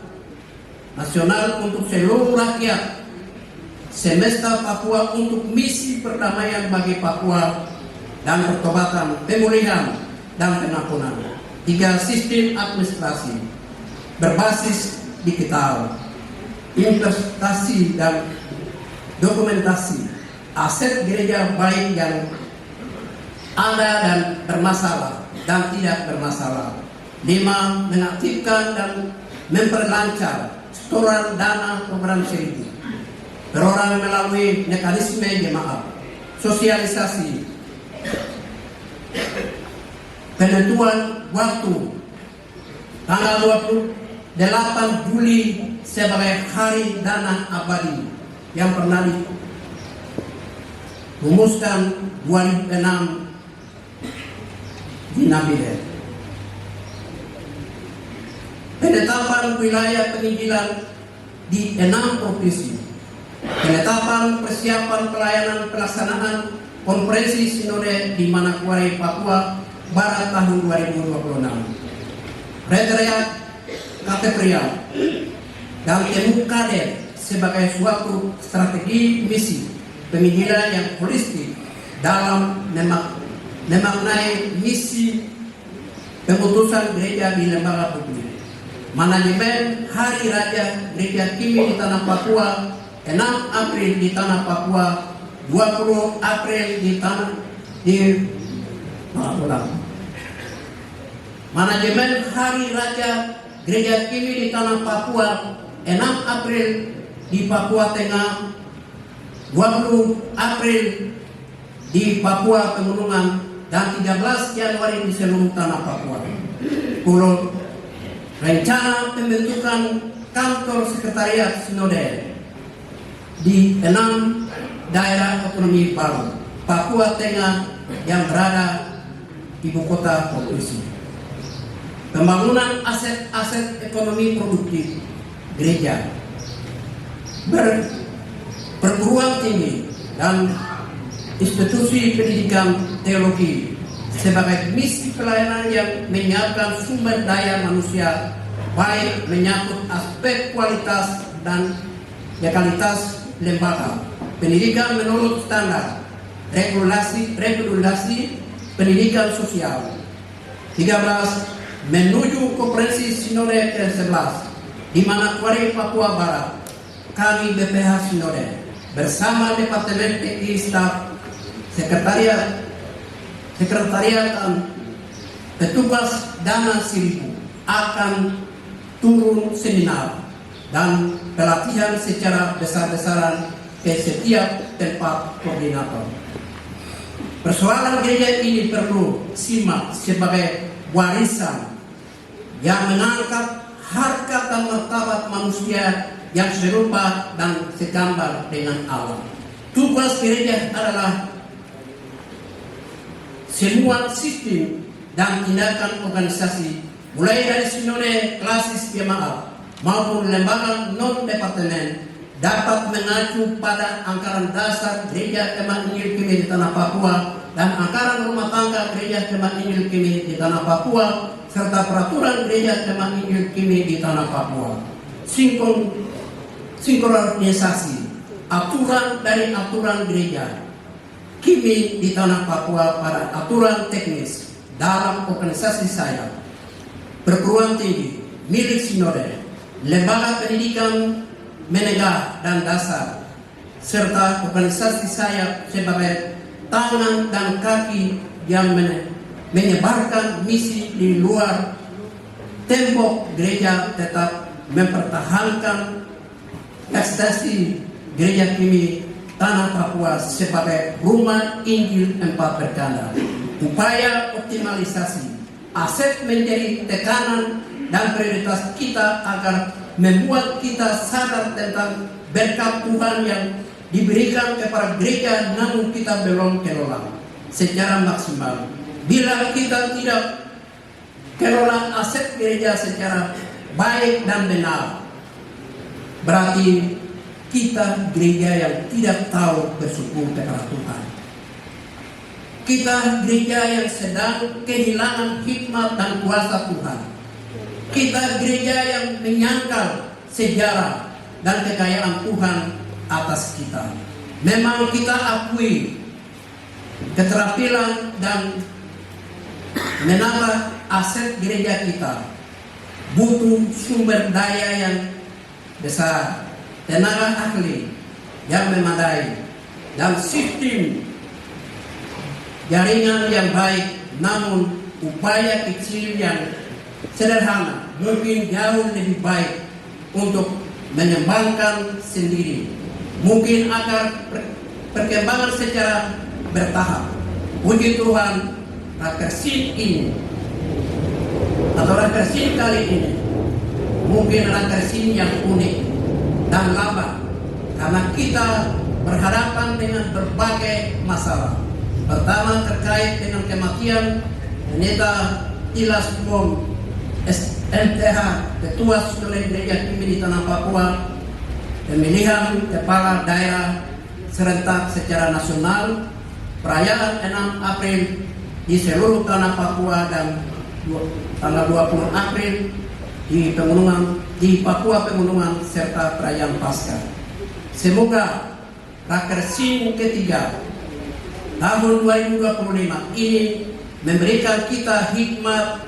nasional untuk seluruh rakyat semesta Papua untuk misi perdamaian bagi Papua dan pertobatan, pemulihan dan pengampunan. 3. Sistem administrasi berbasis digital, investasi dan dokumentasi aset gereja baik yang ada dan bermasalah dan tidak bermasalah. 5. Mengaktifkan dan memperlancar setoran dana program studi berorang melalui mekanisme jemaat, sosialisasi, penentuan waktu tanggal 28 Juli sebagai hari dana abadi yang pernah dirumuskan 2006 di Nabire. Penetapan wilayah penginjilan di 6 provinsi. Penetapan persiapan pelayanan pelaksanaan konferensi sinode di Manokwari, Papua Barat tahun 2026. Reteriat Katedral dan Temu Kader sebagai suatu strategi misi penginjilan yang holistik dalam memaknai misi pemutusan gereja di lembaga publik. Manajemen Hari Raya Gereja Kimi di Tanah Papua 6 April di Tanah Papua, 20 April Manajemen Hari Raya Gereja Kimi di Tanah Papua 6 April di Papua Tengah, 20 April di Papua Pegunungan, dan 13 Januari di seluruh Tanah Papua. Rencana pembentukan kantor sekretariat Sinode di 6 daerah otonomi baru Papua Tengah yang berada ibu kota provinsi. Pembangunan aset-aset ekonomi produktif gereja, perguruan tinggi dan institusi pendidikan teologi sebagai misi pelayanan yang menyiapkan sumber daya manusia, baik menyangkut aspek kualitas dan kualitas lembaga pendidikan menurut standar regulasi pendidikan sosial. 13. Menuju konferensi Sinode ke-11 di Manokwari, Papua Barat, kami BPH Sinode bersama Departemen TI Staf Sekretariatan petugas Dana Seribu akan turun seminar dan pelatihan secara besar-besaran ke setiap tempat koordinator. Persoalan gereja ini perlu simak sebagai warisan yang mengangkat harkat dan martabat manusia yang serupa dan segambar dengan Allah. Tugas gereja adalah semua sistem dan tindakan organisasi, mulai dari sinode klasis jemaat maupun lembaga non-departemen, dapat mengacu pada anggaran dasar Gereja Kemah Injil Kimi di Tanah Papua dan anggaran rumah tangga Gereja Kemah Injil Kimi di Tanah Papua serta peraturan Gereja Kemah Injil Kimi di Tanah Papua. Sinkronisasi aturan dari aturan Gereja Kimi di Tanah Papua pada aturan teknis dalam organisasi saya, perguruan tinggi milik sinode, lembaga pendidikan menengah dan dasar, serta organisasi saya sebagai tangan dan kaki yang menyebarkan misi di luar tembok gereja tetap mempertahankan eksistensi Gereja Kimi Tanah Papua sebagai rumah Injil 4 berkala. Upaya optimalisasi aset menjadi tekanan dan prioritas kita agar membuat kita sadar tentang berkat Tuhan yang diberikan kepada gereja, namun kita belum kelola secara maksimal. Bila kita tidak kelola aset gereja secara baik dan benar, berarti kita gereja yang tidak tahu bersyukur kepada Tuhan. Kita gereja yang sedang kehilangan hikmat dan kuasa Tuhan. Kita gereja yang menyangkal sejarah dan kekayaan Tuhan atas kita. Memang kita akui keterampilan dan menambah aset gereja kita butuh sumber daya yang besar, tenaga ahli yang memadai, dan sistem jaringan yang baik. Namun upaya kecil yang sederhana mungkin jauh lebih baik untuk mengembangkan sendiri. Mungkin agar perkembangan secara bertahap. Puji Tuhan, rakersin ini atau rakersin kali ini mungkin rakersin yang unik dan lambat, karena kita berhadapan dengan berbagai masalah. Pertama, terkait dengan kematian Pendeta Tilas Bom SMTH, Ketua Sinode Gereja Kimi di Tanah Papua, pemilihan kepala daerah serentak secara nasional, perayaan 6 April di seluruh Tanah Papua, dan tanggal 20 April di Papua Pegunungan, serta perayaan Paskah. Semoga rakersin ketiga tahun 2025 ini memberikan kita hikmat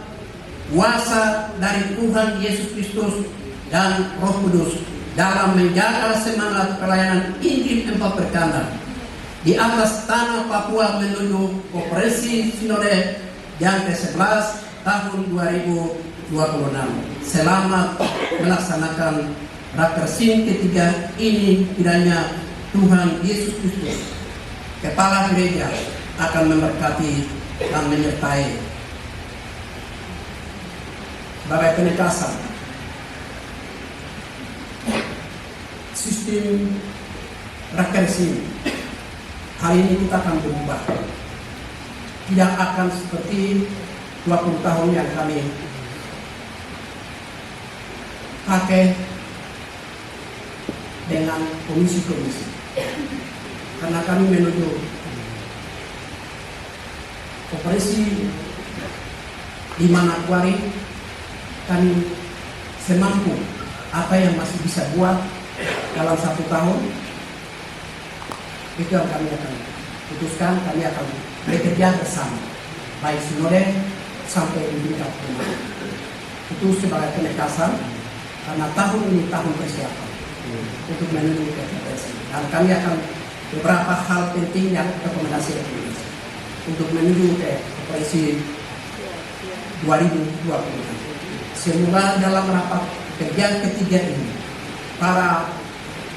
kuasa dari Tuhan Yesus Kristus dan Roh Kudus dalam menjaga semangat pelayanan Injil 4 Perkanda di atas tanah Papua menuju Konferensi Sinode yang ke-11 tahun 2026. Selamat melaksanakan Rakersin ketiga ini. Kiranya Tuhan Yesus Kristus, Kepala Gereja, akan memberkati dan menyertai. Sebagai penegasan, sistem Rakersin hari ini kita akan berubah. Tidak akan seperti 20 tahun yang kami pakai dengan komisi-komisi. Karena kami menuju operasi di Manokwari, kami semampu apa yang masih bisa buat dalam 1 tahun, itu yang kami akan putuskan. Kami akan bekerja bersama, baik sinode sampai di tingkat rumah. Itu sebagai penegasan, karena tahun ini tahun persiapan untuk menuju ke konferensi. Dan kami akan beberapa hal penting yang rekomendasi untuk menuju ke konferensi 2020. Semoga dalam rapat kerja ketiga ini, para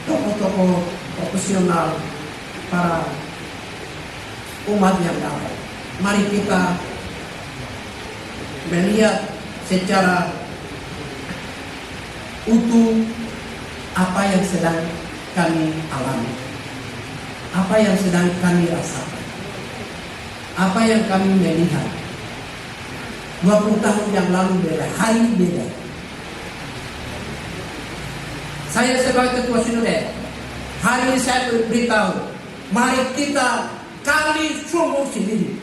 tokoh-tokoh profesional, para umat yang damai, mari kita melihat secara utuh apa yang sedang kami alami, apa yang sedang kami rasakan, apa yang kami melihat. 20 tahun yang lalu beda, hari ini beda. Saya sebagai ketua sinode, hari ini saya beritahu, mari kita kali sumur sendiri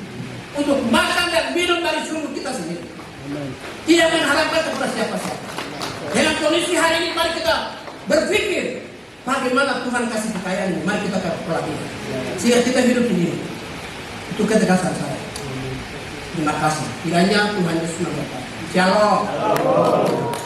untuk makan dan minum dari sumur kita sendiri. Tidak mengharapkan kepada siapa-siapa. Dengan kondisi hari ini, mari kita berpikir bagaimana Tuhan kasih kekayaan ini. Mari kita pelajari sehingga kita hidup sendiri. Itu ketegasan saya. Terima kasih. Kiranya Tuhan Yesus memberkati. Shalom.